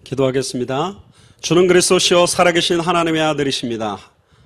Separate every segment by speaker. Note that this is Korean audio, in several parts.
Speaker 1: 기도하겠습니다. 주는 그리스도시요 살아계신 하나님의 아들이십니다.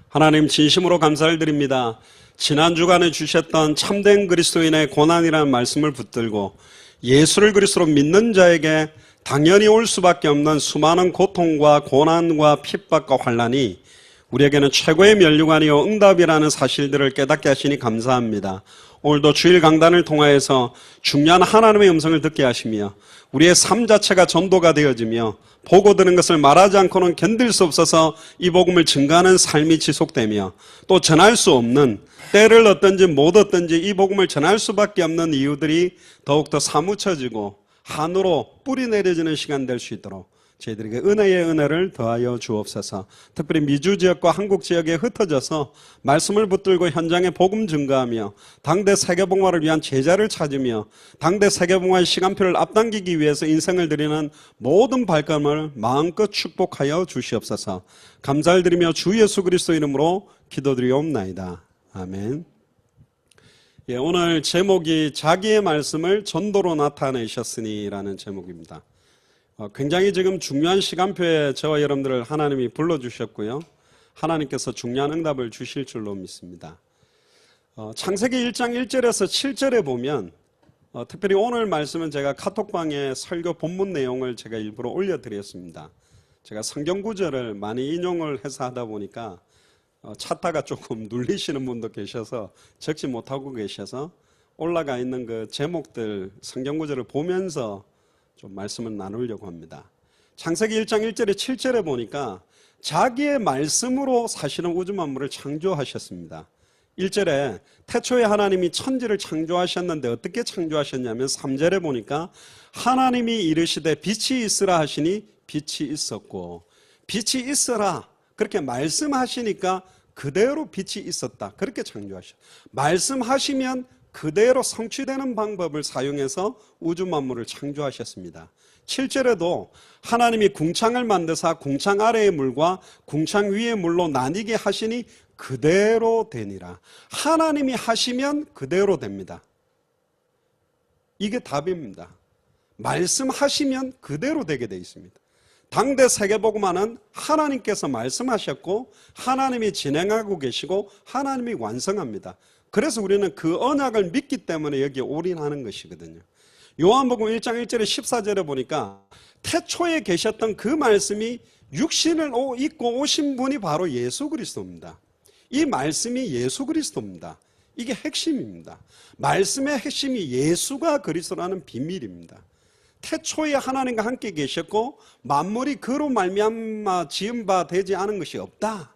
Speaker 1: 하나님 진심으로 감사를 드립니다. 지난 주간에 주셨던 참된 그리스도인의 고난이라는 말씀을 붙들고 예수를 그리스도로 믿는 자에게 당연히 올 수밖에 없는 수많은 고통과 고난과 핍박과 환난이 우리에게는 최고의 면류관이요 응답이라는 사실들을 깨닫게 하시니 감사합니다. 오늘도 주일 강단을 통하여서 중요한 하나님의 음성을 듣게 하시며 우리의 삶 자체가 전도가 되어지며 보고 들은 것을 말하지 않고는 견딜 수 없어서 이 복음을 증거하는 삶이 지속되며 또 전할 수 없는 때를 얻든지 못 얻든지 이 복음을 전할 수밖에 없는 이유들이 더욱더 사무쳐지고 한으로 뿌리 내려지는 시간 될 수 있도록 저희들에게 은혜의 은혜를 더하여 주옵소서. 특별히 미주 지역과 한국 지역에 흩어져서 말씀을 붙들고 현장에 복음 증거하며 당대 세계복음화를 위한 제자를 찾으며 당대 세계복음화의 시간표를 앞당기기 위해서 인생을 드리는 모든 발걸음을 마음껏 축복하여 주시옵소서. 감사를 드리며 주 예수 그리스도 이름으로 기도드리옵나이다. 아멘. 오늘 제목이 자기의 말씀을 전도로 나타내셨으니라는 제목입니다. 굉장히 지금 중요한 시간표에 저와 여러분들을 하나님이 불러주셨고요. 하나님께서 중요한 응답을 주실 줄로 믿습니다. 창세기 1장 1절에서 7절에 보면 특별히 오늘 말씀은 제가 카톡방에 설교 본문 내용을 제가 일부러 올려드렸습니다. 제가 성경 구절을 많이 인용을 해서 하다 보니까 찾다가 조금 눌리시는 분도 계셔서 적지 못하고 계셔서 올라가 있는 그 제목들 성경 구절을 보면서 좀 말씀을 나누려고 합니다. 창세기 1장 1절에 7절에 보니까 자기의 말씀으로 사실은 우주 만물을 창조하셨습니다. 1절에 태초에 하나님이 천지를 창조하셨는데 어떻게 창조하셨냐면 3절에 보니까 하나님이 이르시되 빛이 있으라 하시니 빛이 있었고 빛이 있어라 그렇게 말씀하시니까 그대로 빛이 있었다. 그렇게 창조하셨어요. 말씀하시면 그대로 성취되는 방법을 사용해서 우주 만물을 창조하셨습니다. 7절에도 하나님이 궁창을 만드사 궁창 아래의 물과 궁창 위의 물로 나뉘게 하시니 그대로 되니라. 하나님이 하시면 그대로 됩니다. 이게 답입니다. 말씀하시면 그대로 되게 되어 있습니다. 당대 세계복음화는 하나님께서 말씀하셨고 하나님이 진행하고 계시고 하나님이 완성합니다. 그래서 우리는 그 언약을 믿기 때문에 여기에 올인하는 것이거든요. 요한복음 1장 1절에 14절에 보니까 태초에 계셨던 그 말씀이 육신을 입고 오신 분이 바로 예수 그리스도입니다. 이 말씀이 예수 그리스도입니다. 이게 핵심입니다. 말씀의 핵심이 예수가 그리스도라는 비밀입니다. 태초에 하나님과 함께 계셨고 만물이 그로 말미암아 지은 바 되지 않은 것이 없다.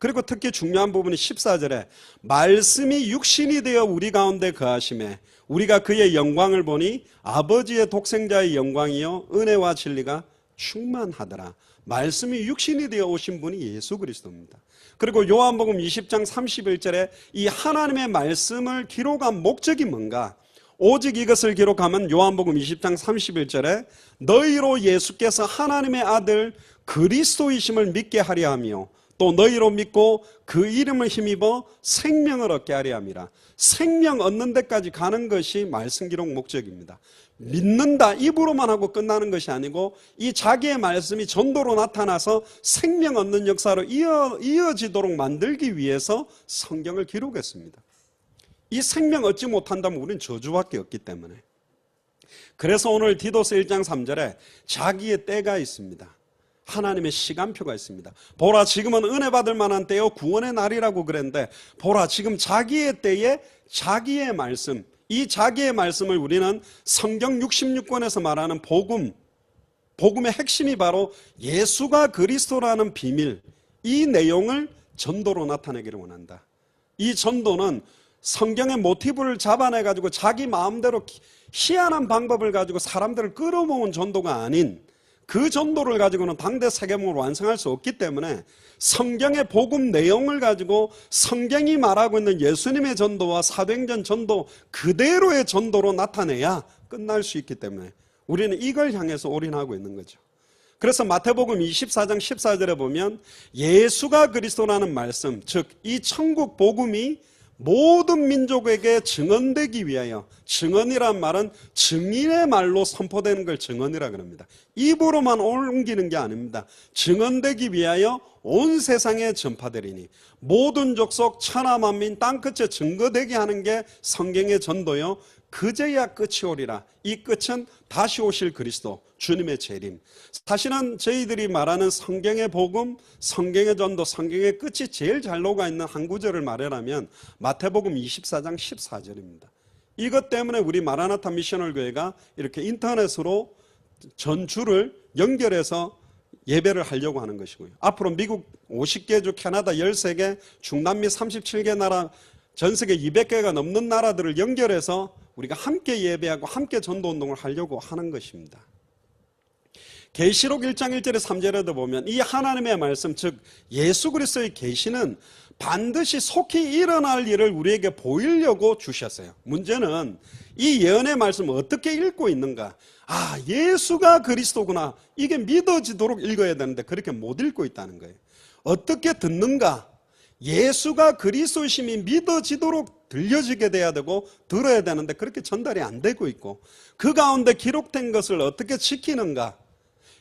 Speaker 1: 그리고 특히 중요한 부분이 14절에 말씀이 육신이 되어 우리 가운데 거하심에 우리가 그의 영광을 보니 아버지의 독생자의 영광이요 은혜와 진리가 충만하더라. 말씀이 육신이 되어 오신 분이 예수 그리스도입니다. 그리고 요한복음 20장 31절에 이 하나님의 말씀을 기록한 목적이 뭔가? 오직 이것을 기록하면 요한복음 20장 31절에 너희로 예수께서 하나님의 아들 그리스도이심을 믿게 하려 하며 또 너희로 믿고 그 이름을 힘입어 생명을 얻게 하려 함이라. 생명 얻는 데까지 가는 것이 말씀 기록 목적입니다. 믿는다 입으로만 하고 끝나는 것이 아니고 이 자기의 말씀이 전도로 나타나서 생명 얻는 역사로 이어지도록 만들기 위해서 성경을 기록했습니다. 이 생명 얻지 못한다면 우리는 저주밖에 없기 때문에. 그래서 오늘 디도서 1장 3절에 자기의 때가 있습니다. 하나님의 시간표가 있습니다. 보라 지금은 은혜 받을 만한 때요 구원의 날이라고 그랬는데 보라 지금 자기의 때에 자기의 말씀, 이 자기의 말씀을 우리는 성경 66권에서 말하는 복음의 핵심이 바로 예수가 그리스도라는 비밀, 이 내용을 전도로 나타내기를 원한다. 이 전도는 성경의 모티브를 잡아내가지고 자기 마음대로 희한한 방법을 가지고 사람들을 끌어모은 전도가 아닌 그 전도를 가지고는 당대 세계복음을 완성할 수 없기 때문에 성경의 복음 내용을 가지고 성경이 말하고 있는 예수님의 전도와 사도행전 전도 그대로의 전도로 나타내야 끝날 수 있기 때문에 우리는 이걸 향해서 올인하고 있는 거죠. 그래서 마태복음 24장 14절에 보면 예수가 그리스도라는 말씀, 즉 이 천국 복음이 모든 민족에게 증언되기 위하여, 증언이란 말은 증인의 말로 선포되는 걸 증언이라 그럽니다. 입으로만 옮기는 게 아닙니다. 증언되기 위하여 온 세상에 전파되리니 모든 족속 천하 만민 땅끝에 증거되게 하는 게 성경의 전도요. 그제야 끝이 오리라. 이 끝은 다시 오실 그리스도, 주님의 재림. 사실은 저희들이 말하는 성경의 복음, 성경의 전도, 성경의 끝이 제일 잘 녹아있는 한 구절을 말하라면 마태복음 24장 14절입니다. 이것 때문에 우리 마라나타 미셔널 교회가 이렇게 인터넷으로 전주를 연결해서 예배를 하려고 하는 것이고요. 앞으로 미국 50개 주, 캐나다 13개, 중남미 37개 나라, 전 세계 200개가 넘는 나라들을 연결해서 우리가 함께 예배하고 함께 전도운동을 하려고 하는 것입니다. 계시록 1장 1절에 3절에도 보면 이 하나님의 말씀, 즉 예수 그리스도의 계시는 반드시 속히 일어날 일을 우리에게 보이려고 주셨어요. 문제는 이 예언의 말씀을 어떻게 읽고 있는가. 아, 예수가 그리스도구나. 이게 믿어지도록 읽어야 되는데 그렇게 못 읽고 있다는 거예요. 어떻게 듣는가. 예수가 그리스도심이 믿어지도록 들려지게 돼야 되고 들어야 되는데 그렇게 전달이 안 되고 있고, 그 가운데 기록된 것을 어떻게 지키는가.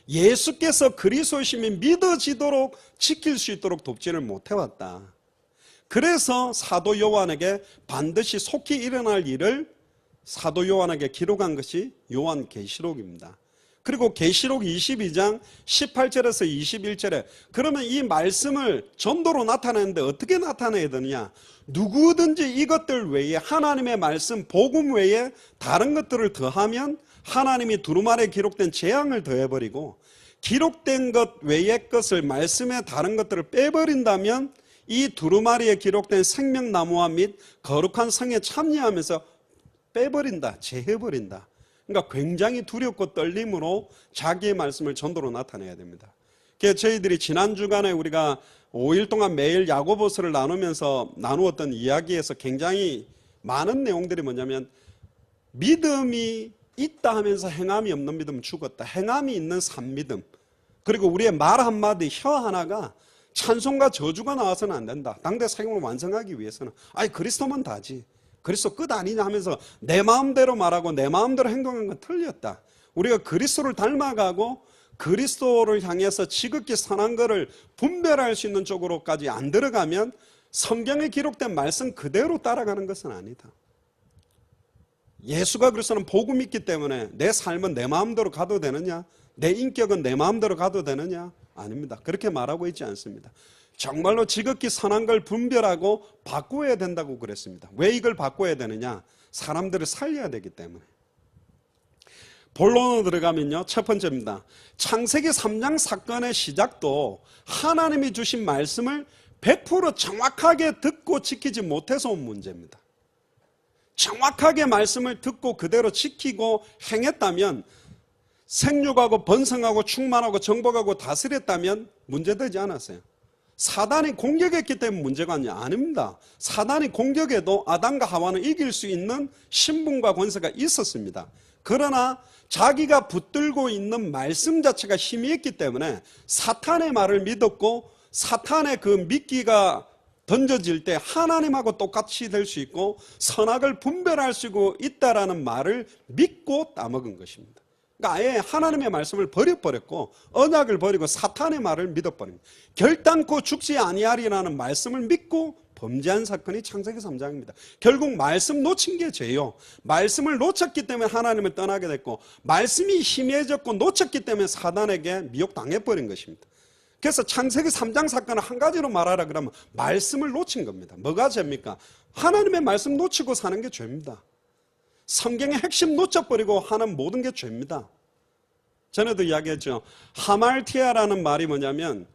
Speaker 1: 예수께서 그리스도심이 믿어지도록 지킬 수 있도록 돕지를 못해왔다. 그래서 사도 요한에게 반드시 속히 일어날 일을 사도 요한에게 기록한 것이 요한계시록입니다. 그리고 계시록 22장 18절에서 21절에 그러면 이 말씀을 전도로 나타내는데 어떻게 나타내야 되느냐. 누구든지 이것들 외에, 하나님의 말씀 복음 외에 다른 것들을 더하면 하나님이 두루마리에 기록된 재앙을 더해버리고, 기록된 것 외의 것을, 말씀의 다른 것들을 빼버린다면 이 두루마리에 기록된 생명나무와 및 거룩한 성에 참여하면서 빼버린다, 제해버린다. 그러니까 굉장히 두렵고 떨림으로 자기의 말씀을 전도로 나타내야 됩니다. 그래서 저희들이 지난 주간에 우리가 5일 동안 매일 야고보서를 나누면서 나누었던 이야기에서 굉장히 많은 내용들이 뭐냐면, 믿음이 있다 하면서 행함이 없는 믿음은 죽었다. 행함이 있는 산믿음. 그리고 우리의 말 한마디, 혀 하나가 찬송과 저주가 나와서는 안 된다. 당대 사역을 완성하기 위해서는 그리스도만 다지, 그리스도 끝 아니냐 하면서 내 마음대로 말하고 내 마음대로 행동한 건 틀렸다. 우리가 그리스도를 닮아가고 그리스도를 향해서 지극히 선한 것을 분별할 수 있는 쪽으로까지 안 들어가면 성경에 기록된 말씀 그대로 따라가는 것은 아니다. 예수가 그리스도는 복음이 있기 때문에 내 삶은 내 마음대로 가도 되느냐, 내 인격은 내 마음대로 가도 되느냐? 아닙니다. 그렇게 말하고 있지 않습니다. 정말로 지극히 선한 걸 분별하고 바꾸어야 된다고 그랬습니다. 왜 이걸 바꿔야 되느냐? 사람들을 살려야 되기 때문에. 본론으로 들어가면요, 첫 번째입니다. 창세기 3장 사건의 시작도 하나님이 주신 말씀을 100% 정확하게 듣고 지키지 못해서 온 문제입니다. 정확하게 말씀을 듣고 그대로 지키고 행했다면, 생육하고 번성하고 충만하고 정복하고 다스렸다면 문제되지 않았어요. 사단이 공격했기 때문에 문제가 아닙니다. 사단이 공격해도 아담과 하와는 이길 수 있는 신분과 권세가 있었습니다. 그러나 자기가 붙들고 있는 말씀 자체가 힘이 있기 때문에 사탄의 말을 믿었고, 사탄의 그 미끼가 던져질 때 하나님하고 똑같이 될 수 있고 선악을 분별할 수 있다라는 말을 믿고 따먹은 것입니다. 그러니까 아예 하나님의 말씀을 버려버렸고 언약을 버리고 사탄의 말을 믿어버립니다. 결단코 죽지 아니하리라는 말씀을 믿고 범죄한 사건이 창세기 3장입니다. 결국 말씀 놓친 게 죄요. 말씀을 놓쳤기 때문에 하나님을 떠나게 됐고, 말씀이 희미해졌고 놓쳤기 때문에 사단에게 미혹당해버린 것입니다. 그래서 창세기 3장 사건을 한 가지로 말하라 그러면 말씀을 놓친 겁니다. 뭐가 죄입니까? 하나님의 말씀 놓치고 사는 게 죄입니다. 성경의 핵심 놓쳐버리고 하는 모든 게 죄입니다. 전에도 이야기했죠. 하말티아라는 말이 뭐냐면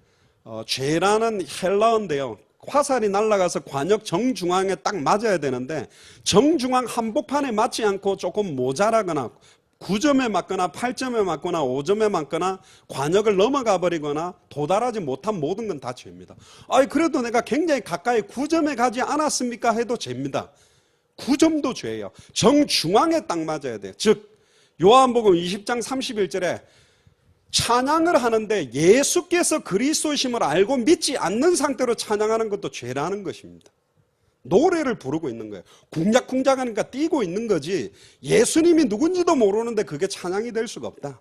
Speaker 1: 죄라는 헬라어인데요, 화살이 날아가서 관역 정중앙에 딱 맞아야 되는데 정중앙 한복판에 맞지 않고 조금 모자라거나 9점에 맞거나 8점에 맞거나 5점에 맞거나 관역을 넘어가 버리거나 도달하지 못한 모든 건 다 죄입니다. 그래도 내가 굉장히 가까이 9점에 가지 않았습니까? 해도 죄입니다. 9점도 죄예요. 정중앙에 딱 맞아야 돼요. 즉 요한복음 20장 31절에 찬양을 하는데 예수께서 그리스도심을 알고 믿지 않는 상태로 찬양하는 것도 죄라는 것입니다. 노래를 부르고 있는 거예요. 쿵작쿵작하니까 뛰고 있는 거지 예수님이 누군지도 모르는데 그게 찬양이 될 수가 없다.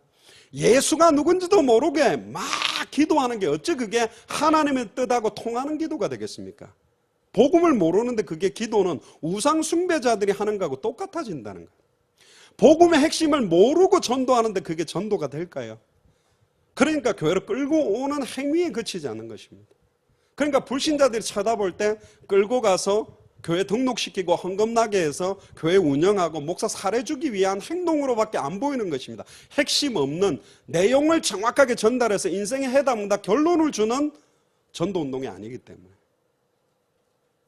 Speaker 1: 예수가 누군지도 모르게 막 기도하는 게 어찌 그게 하나님의 뜻하고 통하는 기도가 되겠습니까? 복음을 모르는데 그게 기도는 우상 숭배자들이 하는 거하고 똑같아진다는 거예요. 복음의 핵심을 모르고 전도하는데 그게 전도가 될까요? 그러니까 교회를 끌고 오는 행위에 그치지 않는 것입니다. 그러니까 불신자들이 쳐다볼 때 끌고 가서 교회 등록시키고 헌금 나게 해서 교회 운영하고 목사 살해주기 위한 행동으로밖에 안 보이는 것입니다. 핵심 없는 내용을 정확하게 전달해서 인생의 해답응답 결론을 주는 전도운동이 아니기 때문에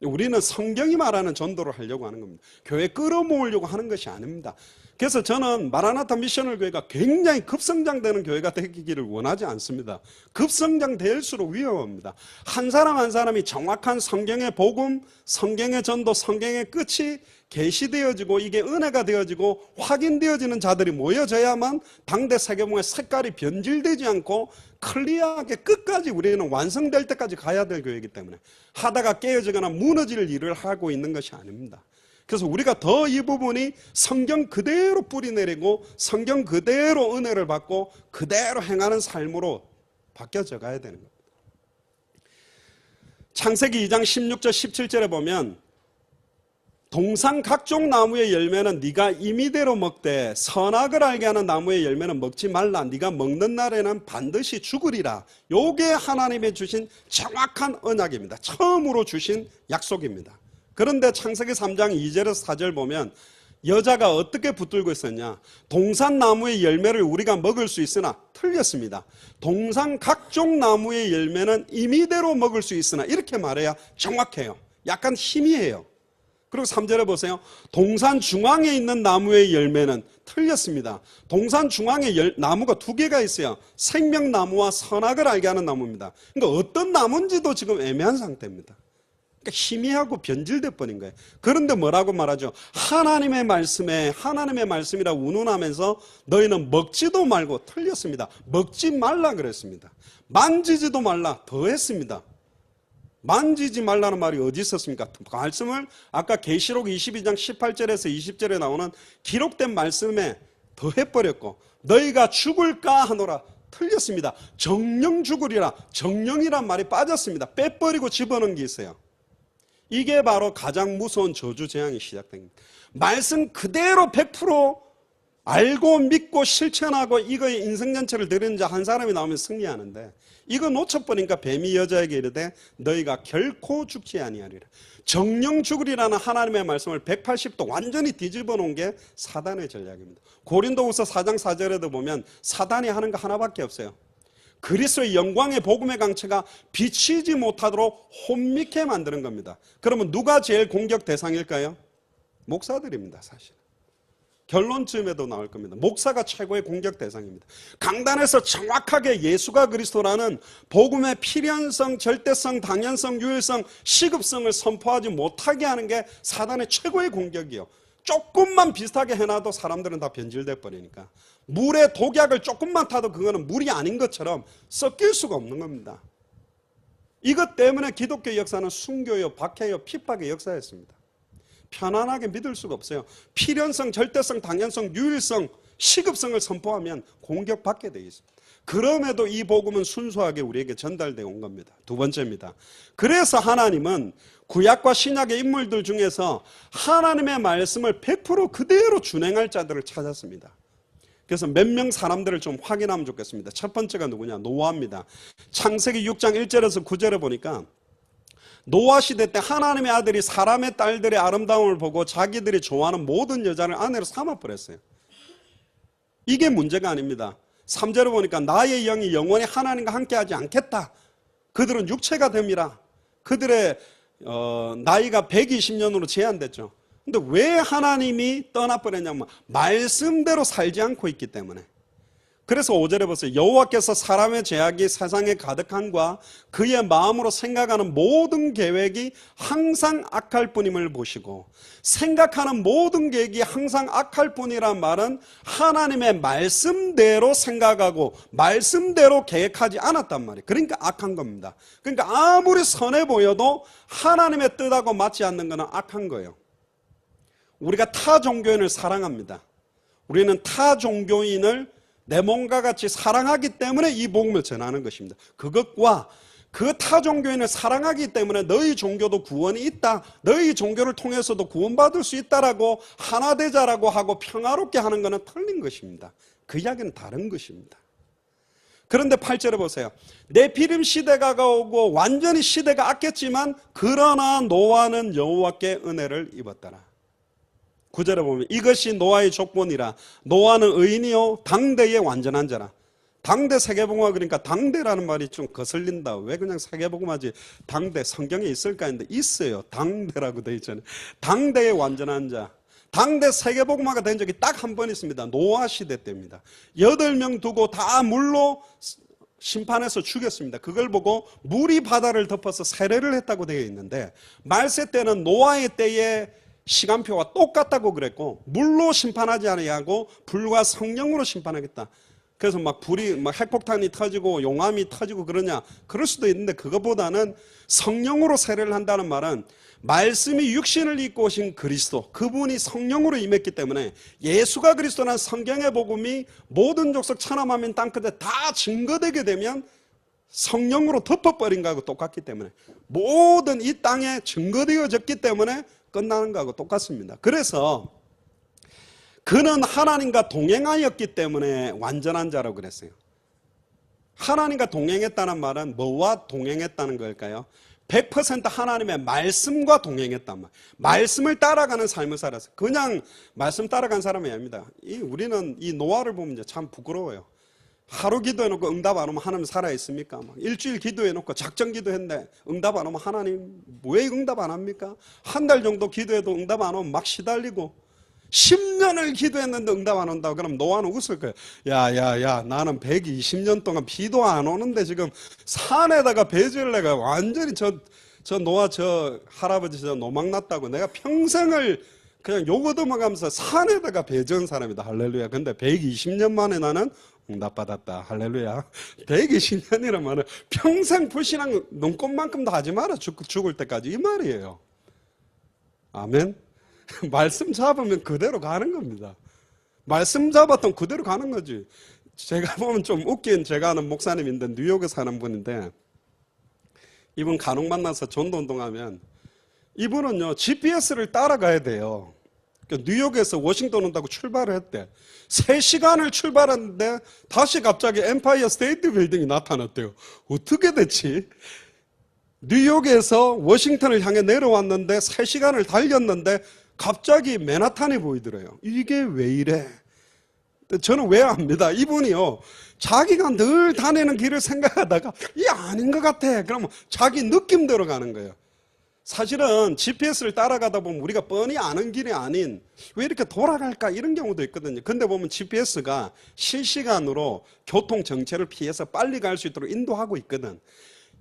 Speaker 1: 우리는 성경이 말하는 전도를 하려고 하는 겁니다. 교회 끌어모으려고 하는 것이 아닙니다. 그래서 저는 마라나타 미셔널 교회가 굉장히 급성장되는 교회가 되기를 원하지 않습니다. 급성장될수록 위험합니다. 한 사람 한 사람이 정확한 성경의 복음, 성경의 전도, 성경의 끝이 계시되어지고 이게 은혜가 되어지고 확인되어지는 자들이 모여져야만 당대 세계봉의 색깔이 변질되지 않고 클리어하게 끝까지 우리는 완성될 때까지 가야 될 교회이기 때문에 하다가 깨어지거나 무너질 일을 하고 있는 것이 아닙니다. 그래서 우리가 더 이 부분이 성경 그대로 뿌리내리고 성경 그대로 은혜를 받고 그대로 행하는 삶으로 바뀌어져 가야 되는 겁니다. 창세기 2장 16절 17절에 보면 동산 각종 나무의 열매는 네가 임의대로 먹되 선악을 알게 하는 나무의 열매는 먹지 말라. 네가 먹는 날에는 반드시 죽으리라. 요게 하나님의 주신 정확한 언약입니다. 처음으로 주신 약속입니다. 그런데 창세기 3장 2절에서 4절 보면 여자가 어떻게 붙들고 있었냐. 동산 나무의 열매를 우리가 먹을 수 있으나 틀렸습니다. 동산 각종 나무의 열매는 임의대로 먹을 수 있으나 이렇게 말해야 정확해요. 약간 희미해요. 그리고 3절에 보세요. 동산 중앙에 있는 나무의 열매는 틀렸습니다. 동산 중앙에 나무가 두 개가 있어요. 생명나무와 선악을 알게 하는 나무입니다. 그러니까 어떤 나무인지도 지금 애매한 상태입니다. 그러니까 희미하고 변질돼 버린 거예요. 그런데 뭐라고 말하죠? 하나님의 말씀에 하나님의 말씀이라 운운하면서 너희는 먹지도 말고 틀렸습니다. 먹지 말라 그랬습니다. 만지지도 말라 더 했습니다. 만지지 말라는 말이 어디 있었습니까? 말씀을 아까 계시록 22장 18절에서 20절에 나오는 기록된 말씀에 더 해버렸고 너희가 죽을까 하노라 틀렸습니다. 정령 죽으리라. 정령이란 말이 빠졌습니다. 빼버리고 집어넣은 게 있어요. 이게 바로 가장 무서운 저주 재앙이 시작된 겁니다. 말씀 그대로 100% 알고 믿고 실천하고 이거의 인생 전체를 드리는 자 한 사람이 나오면 승리하는데 이거 놓쳐버리니까 뱀이 여자에게 이르되 너희가 결코 죽지 아니하리라. 정령 죽으리라는 하나님의 말씀을 180도 완전히 뒤집어 놓은 게 사단의 전략입니다. 고린도후서 4장 4절에도 보면 사단이 하는 거 하나밖에 없어요. 그리스도의 영광의 복음의 강체가 비치지 못하도록 혼미케 만드는 겁니다. 그러면 누가 제일 공격 대상일까요? 목사들입니다. 사실 결론쯤에도 나올 겁니다. 목사가 최고의 공격 대상입니다. 강단에서 정확하게 예수가 그리스도라는 복음의 필연성, 절대성, 당연성, 유일성, 시급성을 선포하지 못하게 하는 게 사단의 최고의 공격이에요. 조금만 비슷하게 해놔도 사람들은 다 변질돼 버리니까 물에 독약을 조금만 타도 그거는 물이 아닌 것처럼 섞일 수가 없는 겁니다. 이것 때문에 기독교 역사는 순교요, 박해요, 핍박의 역사였습니다. 편안하게 믿을 수가 없어요. 필연성, 절대성, 당연성, 유일성, 시급성을 선포하면 공격받게 되어 있습니다. 그럼에도 이 복음은 순수하게 우리에게 전달되어 온 겁니다. 두 번째입니다. 그래서 하나님은 구약과 신약의 인물들 중에서 하나님의 말씀을 100% 그대로 준행할 자들을 찾았습니다. 그래서 몇 명 사람들을 좀 확인하면 좋겠습니다. 첫 번째가 누구냐? 노아입니다. 창세기 6장 1절에서 9절에 보니까 노아 시대 때 하나님의 아들이 사람의 딸들의 아름다움을 보고 자기들이 좋아하는 모든 여자를 아내로 삼아버렸어요. 이게 문제가 아닙니다. 3절을 보니까 나의 영이 영원히 하나님과 함께하지 않겠다. 그들은 육체가 됨이라. 그들의 나이가 120년으로 제한됐죠. 근데 왜 하나님이 떠나버렸냐면 말씀대로 살지 않고 있기 때문에. 그래서 5절에 보세요. 여호와께서 사람의 죄악이 세상에 가득한과 그의 마음으로 생각하는 모든 계획이 항상 악할 뿐임을 보시고, 생각하는 모든 계획이 항상 악할 뿐이란 말은 하나님의 말씀대로 생각하고 말씀대로 계획하지 않았단 말이에요. 그러니까 악한 겁니다. 그러니까 아무리 선해 보여도 하나님의 뜻하고 맞지 않는 것은 악한 거예요. 우리가 타 종교인을 사랑합니다. 우리는 타 종교인을 내 몸과 같이 사랑하기 때문에 이 복음을 전하는 것입니다. 그것과 그 타 종교인을 사랑하기 때문에 너희 종교도 구원이 있다, 너희 종교를 통해서도 구원받을 수 있다라고 하나 되자라고 하고 평화롭게 하는 것은 틀린 것입니다. 그 이야기는 다른 것입니다. 그런데 8절에 보세요. 네피림 시대가 오고 완전히 시대가 악했지만 그러나 노아는 여호와께 은혜를 입었더라. 9절에 보면 이것이 노아의 조건이라. 노아는 의인이요 당대의 완전한 자라. 당대 세계복음화, 그러니까 당대라는 말이 좀 거슬린다. 왜 그냥 세계복음화지 당대 성경에 있을까 했는데 있어요. 당대라고 되어 있잖아요. 당대의 완전한 자. 당대 세계복음화가 된 적이 딱 한 번 있습니다. 노아 시대 때입니다. 8명 두고 다 물로 심판해서 죽였습니다. 그걸 보고 물이 바다를 덮어서 세례를 했다고 되어 있는데, 말세 때는 노아의 때에 시간표가 똑같다고 그랬고, 물로 심판하지 아니하고 불과 성령으로 심판하겠다. 그래서 막 불이 막 핵폭탄이 터지고 용암이 터지고 그러냐, 그럴 수도 있는데, 그것보다는 성령으로 세례를 한다는 말은 말씀이 육신을 입고 오신 그리스도, 그분이 성령으로 임했기 때문에 예수가 그리스도란 성경의 복음이 모든 족속 천하만민 땅끝에 다 증거되게 되면 성령으로 덮어버린 거하고 똑같기 때문에, 모든 이 땅에 증거되어졌기 때문에 끝나는 거하고 똑같습니다. 그래서 그는 하나님과 동행하였기 때문에 완전한 자라고 그랬어요. 하나님과 동행했다는 말은 뭐와 동행했다는 걸까요? 100% 하나님의 말씀과 동행했단 말. 말씀을 따라가는 삶을 살았어요. 그냥 말씀 따라간 사람이 아닙니다. 우리는 이 노아를 보면 이제 참 부끄러워요. 하루 기도해놓고 응답 안 오면 하나님 살아있습니까? 막 일주일 기도해놓고 작정 기도했는데 응답 안 오면 하나님 왜 응답 안 합니까? 한 달 정도 기도해도 응답 안 오면 막 시달리고, 10년을 기도했는데 응답 안 온다고 그러면 노아는 웃을 거예요. 야야야, 나는 120년 동안 비도 안 오는데 지금 산에다가 배지을래가 완전히 저 노아 저 할아버지 저 노망 났다고 내가 평생을 그냥 욕 얻어먹으면서 산에다가 배지은 사람이다. 할렐루야. 근데 120년 만에 나는 응답받았다. 할렐루야. 120년이란 말은 평생 불신앙 눈꽃만큼도 하지 마라. 죽을 때까지, 이 말이에요. 아멘. 말씀 잡으면 그대로 가는 겁니다. 말씀 잡았던 그대로 가는 거지. 제가 보면 좀 웃긴, 제가 아는 목사님인데 뉴욕에 사는 분인데, 이분 간혹 만나서 전도 운동하면 이분은요 GPS를 따라가야 돼요. 그러니까 뉴욕에서 워싱턴 온다고 출발을 했대. 3시간을 출발했는데 다시 갑자기 엠파이어 스테이트 빌딩이 나타났대요. 어떻게 됐지? 뉴욕에서 워싱턴을 향해 내려왔는데 3시간을 달렸는데 갑자기 맨하탄이 보이더래요. 이게 왜 이래? 저는 왜 압니다. 이분이요, 자기가 늘 다니는 길을 생각하다가 이게 아닌 것 같아. 그러면 자기 느낌대로 가는 거예요. 사실은 GPS를 따라가다 보면 우리가 뻔히 아는 길이 아닌 왜 이렇게 돌아갈까 이런 경우도 있거든요. 근데 보면 GPS가 실시간으로 교통 정체를 피해서 빨리 갈 수 있도록 인도하고 있거든.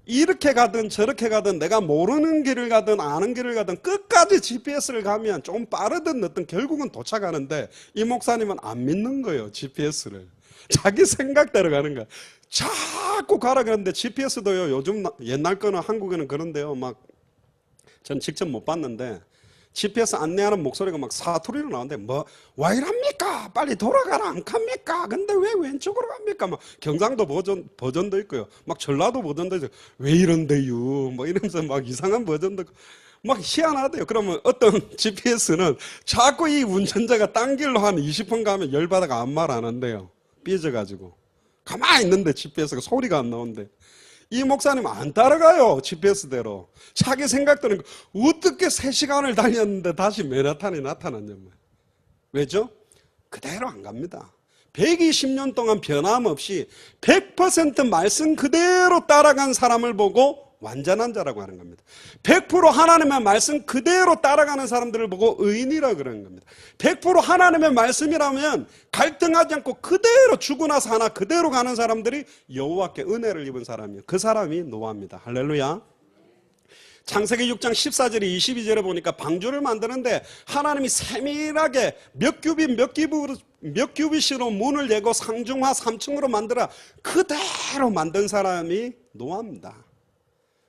Speaker 1: 이렇게 가든 저렇게 가든 내가 모르는 길을 가든 아는 길을 가든 끝까지 GPS를 가면 좀 빠르든 늦든 결국은 도착하는데, 이 목사님은 안 믿는 거예요. GPS를 자기 생각대로 가는 거야. 자꾸 가라 그러는데 GPS도요 요즘 옛날 거는 한국에는 그런데요, 막 전 직접 못 봤는데 GPS 안내하는 목소리가 막 사투리로 나오는데, 뭐 와 이랍니까? 빨리 돌아가라 안 갑니까? 근데 왜 왼쪽으로 갑니까? 막 경상도 버전도 있고요, 막 전라도 버전도 있어요. 왜 이런데요? 뭐 이러면서 막 이상한 버전도 막 희한하대요. 그러면 어떤 GPS는 자꾸 이 운전자가 딴 길로 한 20분 가면 열받아가 아무 말 안 한대요. 삐져가지고 가만히 있는데 GPS가 소리가 안 나오는데, 이 목사님 안 따라가요. GPS대로 자기 생각대로. 어떻게 3시간을 달렸는데 다시 맨하탄이 나타났냐. 왜죠? 그대로 안 갑니다. 120년 동안 변함없이 100% 말씀 그대로 따라간 사람을 보고 완전한 자라고 하는 겁니다. 100% 하나님의 말씀 그대로 따라가는 사람들을 보고 의인이라고 그러는 겁니다. 100% 하나님의 말씀이라면 갈등하지 않고 그대로 주고 나서 하나 그대로 가는 사람들이 여호와께 은혜를 입은 사람이에요. 그 사람이 노아입니다. 할렐루야. 창세기 6장 14절에 22절에 보니까 방주를 만드는데 하나님이 세밀하게 몇 규빗으로 문을 내고 상중하 3층으로 만들어 그대로 만든 사람이 노아입니다.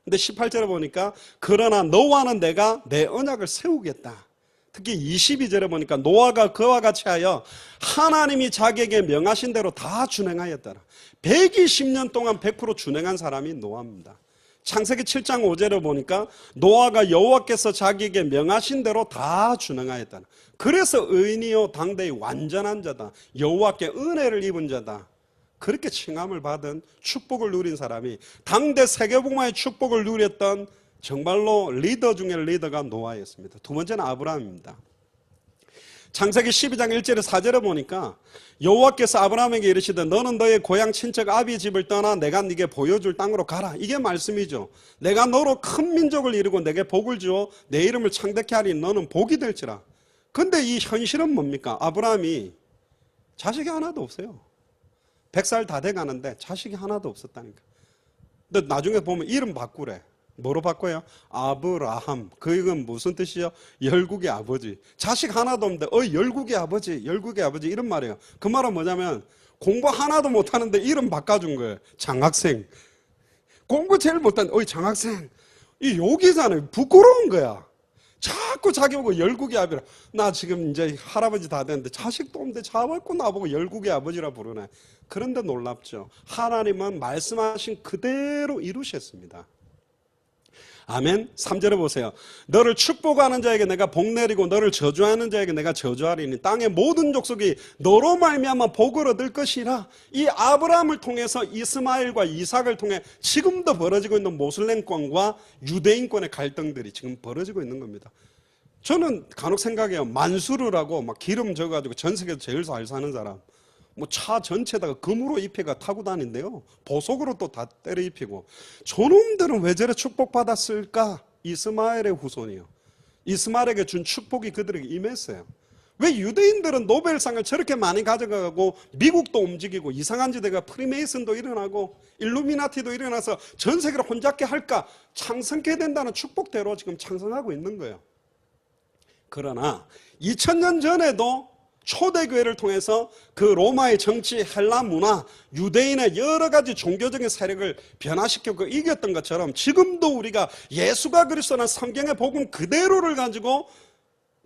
Speaker 1: 근데 18절에 보니까 그러나 너와는 내가 내 언약을 세우겠다. 특히 22절에 보니까 노아가 그와 같이 하여 하나님이 자기에게 명하신 대로 다 준행하였더라. 120년 동안 100% 준행한 사람이 노아입니다. 창세기 7장 5절에 보니까 노아가 여호와께서 자기에게 명하신 대로 다 준행하였다. 그래서 의인이요 당대의 완전한 자다. 여호와께 은혜를 입은 자다. 그렇게 칭함을 받은 축복을 누린 사람이 당대 세계복음화의 축복을 누렸던 정말로 리더 중에 리더가 노아였습니다. 두 번째는 아브라함입니다. 창세기 12장 1절에 4절에 보니까 여호와께서 아브라함에게 이르시되 너는 너의 고향 친척 아비 집을 떠나 내가 네게 보여줄 땅으로 가라. 이게 말씀이죠. 내가 너로 큰 민족을 이루고 내게 복을 주어 내 이름을 창대케 하리. 너는 복이 될지라. 근데 이 현실은 뭡니까? 아브라함이 자식이 하나도 없어요. 100살 다 돼가는데 자식이 하나도 없었다니까. 근데 나중에 보면 이름 바꾸래. 뭐로 바꿔요? 아브라함. 그 이건 무슨 뜻이요? 열국의 아버지. 자식 하나도 없는데 열국의 아버지, 열국의 아버지 이런 말이에요. 그 말은 뭐냐면 공부 하나도 못하는데 이름 바꿔준 거예요. 장학생. 공부 제일 못하는데 장학생. 이 욕이잖아요. 부끄러운 거야. 자꾸 자기 보고 열국의 아버지라. 나 지금 이제 할아버지 다 됐는데 자식도 없는데 자꾸 나보고 열국의 아버지라 부르네. 그런데 놀랍죠. 하나님은 말씀하신 그대로 이루셨습니다. 아멘. 3절에 보세요. 너를 축복하는 자에게 내가 복 내리고 너를 저주하는 자에게 내가 저주하리니 땅의 모든 족속이 너로 말미암아 복을 얻을 것이라. 이 아브라함을 통해서 이스마엘과 이삭을 통해 지금도 벌어지고 있는 모슬렘권과 유대인권의 갈등들이 지금 벌어지고 있는 겁니다. 저는 간혹 생각해요. 만수르라고 막 기름 져가지고 전 세계에서 제일 잘 사는 사람. 뭐 차 전체에다가 금으로 입혀가 타고 다닌대요. 보석으로 또 다 때려 입히고. 저놈들은 왜 저래 축복받았을까? 이스마엘의 후손이요. 이스마엘에게 준 축복이 그들에게 임했어요. 왜 유대인들은 노벨상을 저렇게 많이 가져가고 미국도 움직이고 이상한 지대가 프리메이슨도 일어나고 일루미나티도 일어나서 전 세계를 혼잡게 할까? 창성케 된다는 축복대로 지금 창성하고 있는 거예요. 그러나 2000년 전에도 초대교회를 통해서 그 로마의 정치, 헬라 문화, 유대인의 여러 가지 종교적인 세력을 변화시키고 이겼던 것처럼 지금도 우리가 예수가 그리스도는 성경의 복음 그대로를 가지고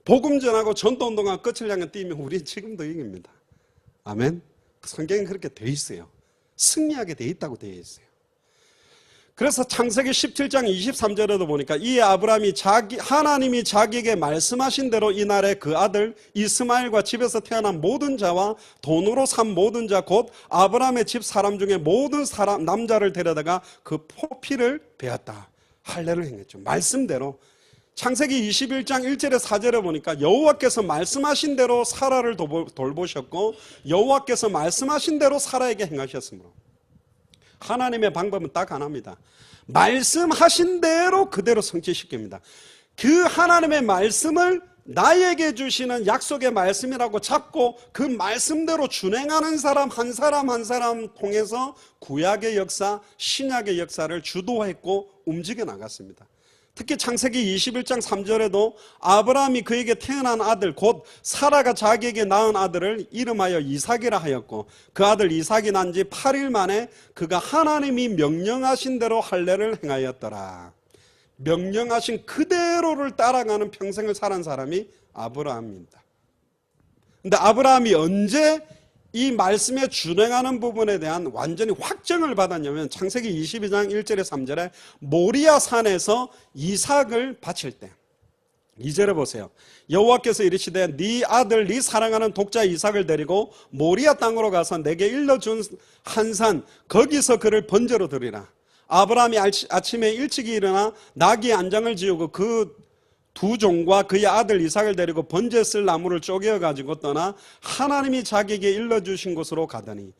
Speaker 1: 복음 전하고 전도운동하고 끝을 향해 뛰면 우리는 지금도 이깁니다. 아멘. 성경에 그렇게 돼 있어요. 승리하게 돼 있다고 되어 있어요. 그래서 창세기 17장 23절에도 보니까 이 아브라함이 하나님이 자기에게 말씀하신 대로 이날에 그 아들 이스마엘과 집에서 태어난 모든 자와 돈으로 산 모든 자 곧 아브라함의 집 사람 중에 모든 사람 남자를 데려다가 그 포피를 베었다. 할례를 행했죠. 말씀대로. 창세기 21장 1절에 4절에 보니까 여호와께서 말씀하신 대로 사라를 돌보셨고 여호와께서 말씀하신 대로 사라에게 행하셨으므로. 하나님의 방법은 딱 하나입니다. 말씀하신 대로 그대로 성취시킵니다. 그 하나님의 말씀을 나에게 주시는 약속의 말씀이라고 잡고 그 말씀대로 준행하는 사람 한 사람 한 사람 통해서 구약의 역사, 신약의 역사를 주도했고 움직여 나갔습니다. 특히 창세기 21장 3절에도 아브라함이 그에게 태어난 아들 곧 사라가 자기에게 낳은 아들을 이름하여 이삭이라 하였고 그 아들 이삭이 난 지 8일 만에 그가 하나님이 명령하신 대로 할례를 행하였더라. 명령하신 그대로를 따라가는 평생을 살은 사람이 아브라함입니다. 근데 아브라함이 언제 이 말씀에 준행하는 부분에 대한 완전히 확정을 받았냐면 창세기 22장 1절에 3절에 모리아 산에서 이삭을 바칠 때 2절에 보세요. 여호와께서 이르시되 네 아들 네 사랑하는 독자 이삭을 데리고 모리아 땅으로 가서 내게 일러준 한 산 거기서 그를 번제로 드리라. 아브라함이 아침에 일찍이 일어나 나귀 안장을 지우고 그 두 종과 그의 아들 이삭을 데리고 번제 쓸 나무를 쪼개어 가지고 떠나 하나님이 자기에게 일러주신 곳으로 가더니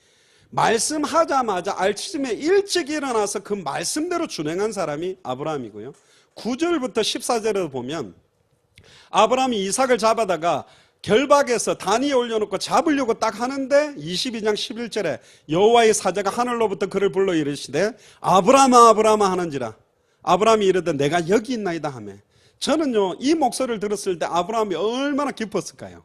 Speaker 1: 말씀하자마자 알츠즘에 일찍 일어나서 그 말씀대로 준행한 사람이 아브라함이고요. 9절부터 14절에 보면 아브라함이 이삭을 잡아다가 결박해서 단위에 올려놓고 잡으려고 딱 하는데 22장 11절에 여호와의 사자가 하늘로부터 그를 불러 이르시되 아브라함아 아브라함아 하는지라. 아브라함이 이르되 내가 여기 있나이다 하며. 저는요 이 목소리를 들었을 때 아브라함이 얼마나 기뻤을까요?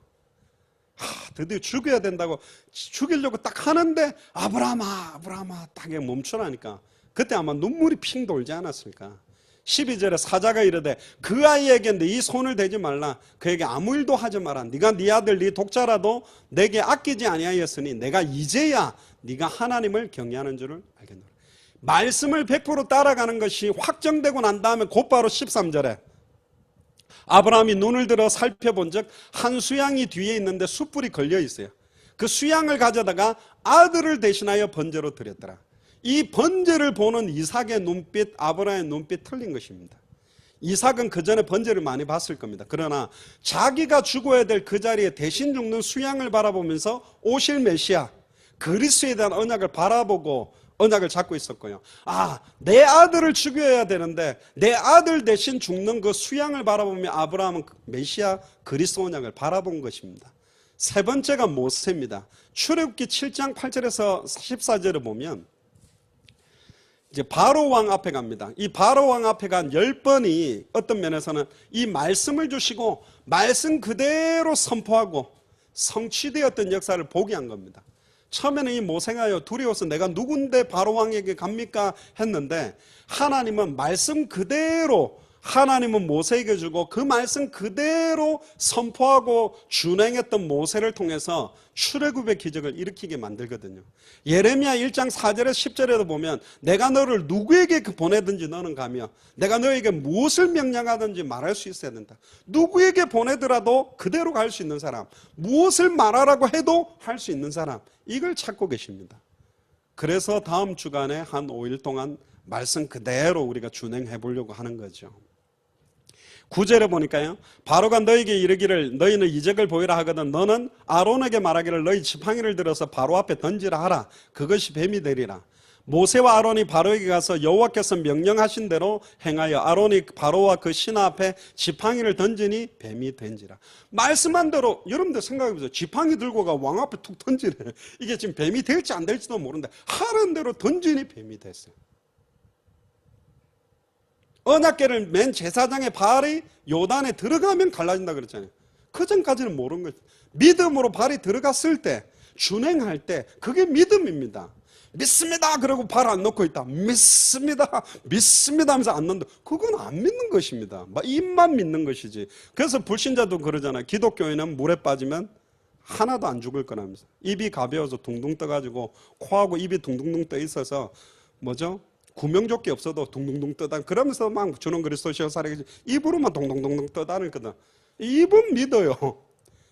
Speaker 1: 드디어 죽여야 된다고 죽이려고 딱 하는데 아브라함아 아브라함아 딱 멈추라니까 그때 아마 눈물이 핑 돌지 않았을까. 12절에 사자가 이르되 그 아이에게 네 손을 대지 말라. 그에게 아무 일도 하지 마라. 네가 네 아들 네 독자라도 내게 아끼지 아니하였으니 내가 이제야 네가 하나님을 경외하는 줄을 알겠노라. 말씀을 100% 따라가는 것이 확정되고 난 다음에 곧바로 13절에 아브라함이 눈을 들어 살펴본 적 한 수양이 뒤에 있는데 숯불이 걸려 있어요. 그 수양을 가져다가 아들을 대신하여 번제로 드렸더라. 이 번제를 보는 이삭의 눈빛, 아브라함의 눈빛 틀린 것입니다. 이삭은 그 전에 번제를 많이 봤을 겁니다. 그러나 자기가 죽어야 될 그 자리에 대신 죽는 수양을 바라보면서 오실 메시아 그리스도에 대한 언약을 바라보고 언약을 잡고 있었고요. 내 아들을 죽여야 되는데 내 아들 대신 죽는 그 수양을 바라보며 아브라함은 메시아 그리스도 언약을 바라본 것입니다. 세 번째가 모세입니다. 출애굽기 7장 8절에서 14절을 보면 이제 바로 왕 앞에 갑니다. 이 바로 왕 앞에 간 10번이 어떤 면에서는 이 말씀을 주시고 말씀 그대로 선포하고 성취되었던 역사를 보게 한 겁니다. 처음에는 이 모세가요 두려워서 내가 누군데 바로 왕에게 갑니까 했는데 하나님은 말씀 그대로 하나님은 모세에게 주고 그 말씀 그대로 선포하고 준행했던 모세를 통해서 출애굽의 기적을 일으키게 만들거든요. 예레미야 1장 4절에서 10절에도 보면 내가 너를 누구에게 보내든지 너는 가며 내가 너에게 무엇을 명령하든지 말할 수 있어야 된다. 누구에게 보내더라도 그대로 갈 수 있는 사람, 무엇을 말하라고 해도 할 수 있는 사람, 이걸 찾고 계십니다. 그래서 다음 주간에 한 5일 동안 말씀 그대로 우리가 준행해 보려고 하는 거죠. 9절에 보니까요 바로가 너에게 이르기를 너희는 이적을 보이라 하거든 너는 아론에게 말하기를 너희 지팡이를 들어서 바로 앞에 던지라 하라. 그것이 뱀이 되리라. 모세와 아론이 바로에게 가서 여호와께서 명령하신 대로 행하여 아론이 바로와 그 신하 앞에 지팡이를 던지니 뱀이 된지라. 말씀한 대로 여러분들 생각해보세요. 지팡이 들고 가 왕 앞에 툭 던지네. 이게 지금 뱀이 될지 안 될지도 모르는데 하는 대로 던지니 뱀이 됐어요. 언약궤를 맨 제사장의 발이 요단에 들어가면 갈라진다 그랬잖아요. 그 전까지는 모르는 거죠. 믿음으로 발이 들어갔을 때 준행할 때 그게 믿음입니다. 믿습니다 그러고 발 안 놓고 있다. 믿습니다 믿습니다 하면서 안 넣는다. 그건 안 믿는 것입니다. 입만 믿는 것이지. 그래서 불신자도 그러잖아요. 기독교인은 물에 빠지면 하나도 안 죽을 거라면서 입이 가벼워서 둥둥 떠가지고 코하고 입이 둥둥둥 떠 있어서 뭐죠? 구명조끼 없어도 둥둥둥 떠다 그러면서 막 주는 그리스도시여 살아계시 입으로만 동동동동 떠다니거든. 입은 믿어요.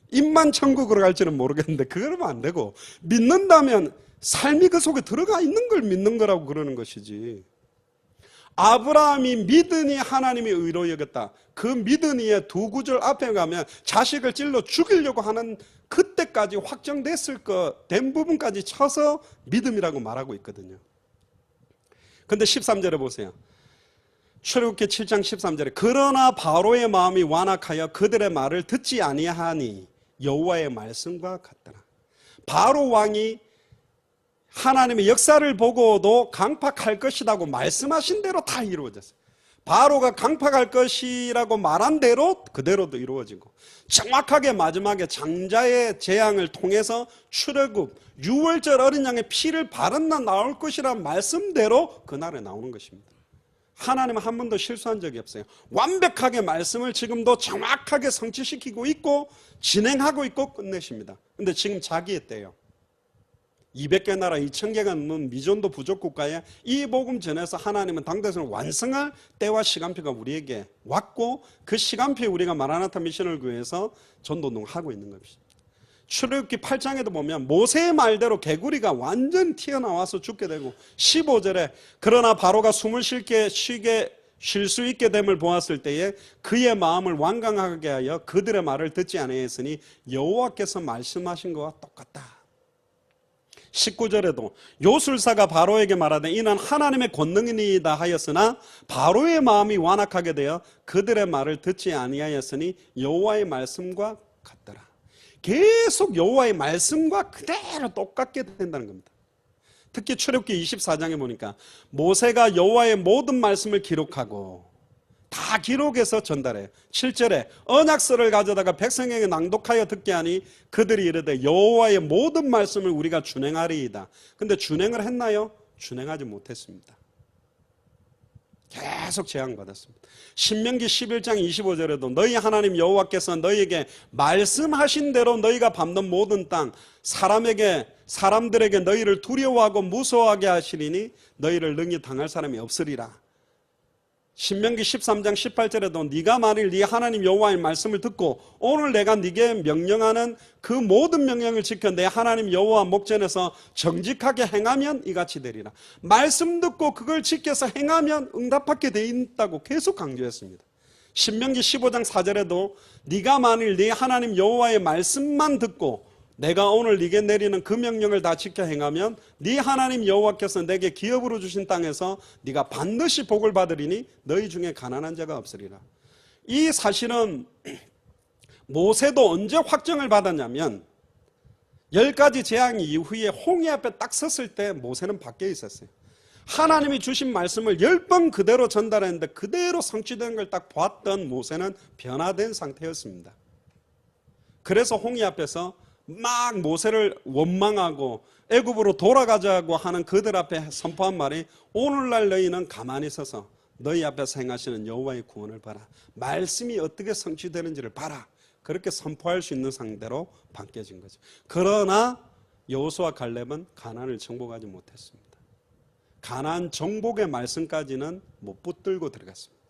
Speaker 1: 입만 천국으로 갈지는 모르겠는데 그러면 안 되고 믿는다면 삶이 그 속에 들어가 있는 걸 믿는 거라고 그러는 것이지. 아브라함이 믿으니 하나님이 의로 여겼다. 그 믿으니의 두 구절 앞에 가면 자식을 찔러 죽이려고 하는 그때까지 확정됐을 거 된 부분까지 쳐서 믿음이라고 말하고 있거든요. 근데 13절에 보세요. 출애굽기 7장 13절에 그러나 바로의 마음이 완악하여 그들의 말을 듣지 아니하니 여호와의 말씀과 같더라. 바로 왕이 하나님의 역사를 보고도 강팍할 것이라고 말씀하신 대로 다 이루어졌어요. 바로가 강팍할 것이라고 말한 대로 그대로도 이루어지고 정확하게 마지막에 장자의 재앙을 통해서 출애굽 6월절 어린 양의 피를 바른 날 나올 것이라는 말씀대로 그날에 나오는 것입니다. 하나님은 한 번도 실수한 적이 없어요. 완벽하게 말씀을 지금도 정확하게 성취시키고 있고 진행하고 있고 끝내십니다. 근데 지금 자기의 때예요. 200개 나라 2000개가 넘는 미전도 부족 국가에 이 복음 전해서 하나님은 당대성을 완성할 때와 시간표가 우리에게 왔고 그 시간표에 우리가 마라나타 미션을 구해서 전도운동하고 있는 것입니다. 출애굽기 8장에도 보면 모세의 말대로 개구리가 완전 튀어나와서 죽게 되고 15절에 그러나 바로가 숨을 쉬게 쉴 수 있게 됨을 보았을 때에 그의 마음을 완강하게 하여 그들의 말을 듣지 아니하였으니 여호와께서 말씀하신 것과 똑같다. 19절에도 요술사가 바로에게 말하되 이는 하나님의 권능이니이다 하였으나 바로의 마음이 완악하게 되어 그들의 말을 듣지 아니하였으니 여호와의 말씀과 같더라. 계속 여호와의 말씀과 그대로 똑같게 된다는 겁니다. 특히 출애굽기 24장에 보니까 모세가 여호와의 모든 말씀을 기록하고 다 기록해서 전달해요. 7절에 언약서를 가져다가 백성에게 낭독하여 듣게 하니 그들이 이르되 여호와의 모든 말씀을 우리가 준행하리이다. 근데 준행을 했나요? 준행하지 못했습니다. 계속 제한받았습니다. 신명기 11장 25절에도 너희 하나님 여호와께서 너희에게 말씀하신 대로 너희가 밟는 모든 땅 사람들에게 너희를 두려워하고 무서워하게 하시리니 너희를 능히 당할 사람이 없으리라. 신명기 13장 18절에도 네가 만일 네 하나님 여호와의 말씀을 듣고 오늘 내가 네게 명령하는 그 모든 명령을 지켜 내 하나님 여호와 목전에서 정직하게 행하면 이같이 되리라. 말씀 듣고 그걸 지켜서 행하면 응답받게 돼 있다고 계속 강조했습니다. 신명기 15장 4절에도 네가 만일 네 하나님 여호와의 말씀만 듣고 내가 오늘 네게 내리는 그 명령을 다 지켜 행하면 네 하나님 여호와께서 내게 기업으로 주신 땅에서 네가 반드시 복을 받으리니 너희 중에 가난한 자가 없으리라. 이 사실은 모세도 언제 확정을 받았냐면 10가지 재앙 이후에 홍해 앞에 딱 섰을 때 모세는 밖에 있었어요. 하나님이 주신 말씀을 10번 그대로 전달했는데 그대로 성취된 걸 딱 보았던 모세는 변화된 상태였습니다. 그래서 홍해 앞에서 막 모세를 원망하고 애굽으로 돌아가자고 하는 그들 앞에 선포한 말이 오늘날 너희는 가만히 서서 너희 앞에서 행하시는 여호와의 구원을 봐라. 말씀이 어떻게 성취되는지를 봐라. 그렇게 선포할 수 있는 상대로 바뀌어진 거죠. 그러나 여호수아 갈렙은 가나안을 정복하지 못했습니다. 가나안 정복의 말씀까지는 못 붙들고 들어갔습니다.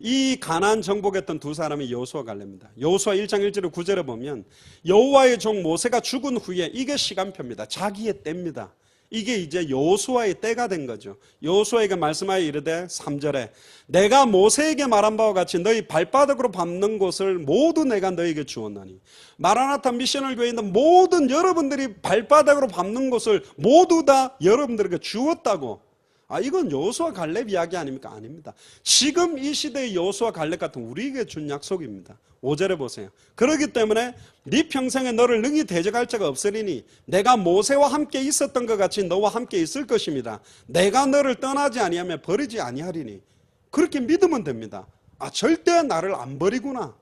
Speaker 1: 이 가나안 정복했던 두 사람이 여호수아 갈렙입니다. 여호수아 1장 1절에 9절에 보면 여호와의 종 모세가 죽은 후에 이게 시간표입니다. 자기의 때입니다. 이게 이제 여호수아의 때가 된 거죠. 여호수아에게 말씀하여 이르되 3절에 내가 모세에게 말한 바와 같이 너희 발바닥으로 밟는 곳을 모두 내가 너희에게 주었나니 마라나타 미셔널 교회에 있는 모든 여러분들이 발바닥으로 밟는 곳을 모두 다 여러분들에게 주었다고. 이건 여호수아 갈렙 이야기 아닙니까? 아닙니다. 지금 이 시대의 여호수아 갈렙 같은 우리에게 준 약속입니다. 5절에 보세요. 그렇기 때문에 네 평생에 너를 능히 대적할 자가 없으리니 내가 모세와 함께 있었던 것 같이 너와 함께 있을 것입니다. 내가 너를 떠나지 아니하며 버리지 아니하리니. 그렇게 믿으면 됩니다. 절대 나를 안 버리구나.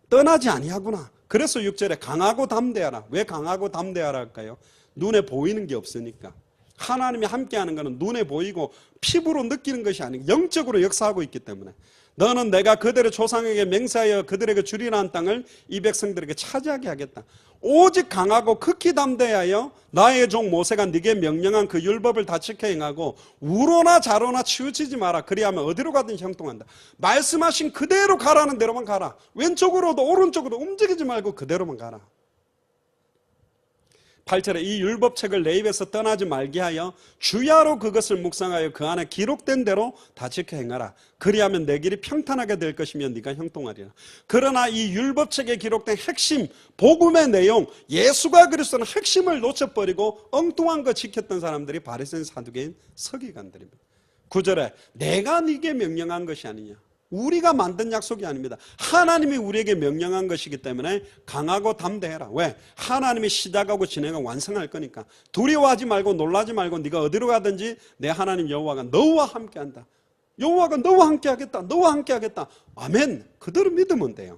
Speaker 1: 떠나지 아니하구나. 그래서 6절에 강하고 담대하라. 왜 강하고 담대하라 할까요? 눈에 보이는 게 없으니까. 하나님이 함께하는 것은 눈에 보이고 피부로 느끼는 것이 아니고 영적으로 역사하고 있기 때문에 너는 내가 그들의 조상에게 맹세하여 그들에게 주리라 한 땅을 이 백성들에게 차지하게 하겠다. 오직 강하고 극히 담대하여 나의 종 모세가 네게 명령한 그 율법을 다 지켜 행하고 우로나 좌로나 치우치지 마라. 그리하면 어디로 가든지 형통한다. 말씀하신 그대로 가라는 대로만 가라. 왼쪽으로도 오른쪽으로 움직이지 말고 그대로만 가라. 8절에 이 율법책을 내 입에서 떠나지 말게 하여 주야로 그것을 묵상하여 그 안에 기록된 대로 다 지켜 행하라. 그리하면 내 길이 평탄하게 될 것이며 네가 형통하리라. 그러나 이 율법책에 기록된 핵심, 복음의 내용, 예수가 그리스도는 핵심을 놓쳐버리고 엉뚱한 거 지켰던 사람들이 바리새인, 사두개인, 서기관들입니다. 9절에 내가 네게 명령한 것이 아니냐. 우리가 만든 약속이 아닙니다. 하나님이 우리에게 명령한 것이기 때문에 강하고 담대해라. 왜? 하나님이 시작하고 진행하고 완성할 거니까. 두려워하지 말고 놀라지 말고 네가 어디로 가든지 내 하나님 여호와가 너와 함께한다. 여호와가 너와 함께하겠다. 너와 함께하겠다. 아멘. 그대로 믿으면 돼요.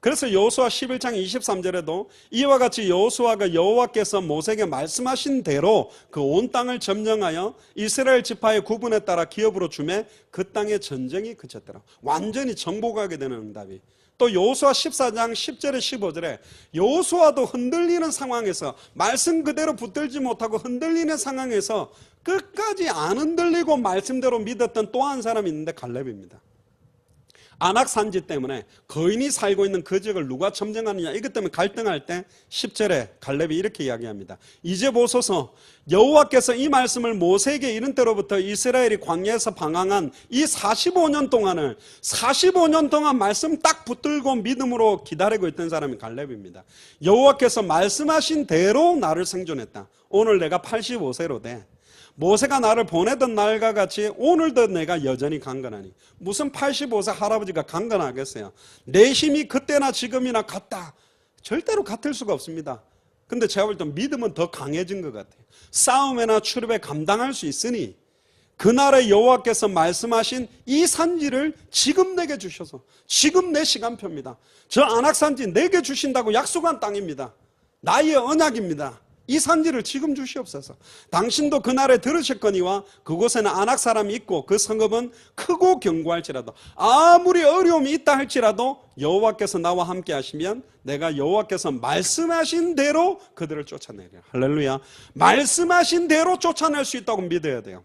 Speaker 1: 그래서 여호수아 11장 23절에도 이와 같이 여호수아가 여호와께서 모세에게 말씀하신 대로 그 온 땅을 점령하여 이스라엘 지파의 구분에 따라 기업으로 주매 그 땅의 전쟁이 그쳤더라. 완전히 정복하게 되는 응답이. 또 여호수아 14장 10절에 15절에 여호수아도 흔들리는 상황에서 말씀 그대로 붙들지 못하고 흔들리는 상황에서 끝까지 안 흔들리고 말씀대로 믿었던 또 한 사람이 있는데 갈렙입니다. 안악산지 때문에 거인이 살고 있는 그 지역을 누가 점령하느냐, 이것 때문에 갈등할 때 10절에 갈렙이 이렇게 이야기합니다. 이제 보소서, 여호와께서 이 말씀을 모세에게 이른 때로부터 이스라엘이 광야에서 방황한 이 45년 동안을 45년 동안 말씀 딱 붙들고 믿음으로 기다리고 있던 사람이 갈렙입니다. 여호와께서 말씀하신 대로 나를 생존했다. 오늘 내가 85세로 돼. 모세가 나를 보내던 날과 같이 오늘도 내가 여전히 강건하니. 무슨 85세 할아버지가 강건하겠어요? 내 힘이 그때나 지금이나 같다. 절대로 같을 수가 없습니다. 근데 제가 볼 때 믿음은 더 강해진 것 같아요. 싸움이나 출입에 감당할 수 있으니 그날의 여호와께서 말씀하신 이 산지를 지금 내게 주셔서, 지금 내 시간표입니다. 저 안악산지 내게 주신다고 약속한 땅입니다. 나의 언약입니다. 이 산지를 지금 주시옵소서. 당신도 그날에 들으셨거니와 그곳에는 안악 사람이 있고 그 성읍은 크고 견고할지라도, 아무리 어려움이 있다 할지라도 여호와께서 나와 함께 하시면 내가 여호와께서 말씀하신 대로 그들을 쫓아내리라. 할렐루야. 말씀하신 대로 쫓아낼 수 있다고 믿어야 돼요.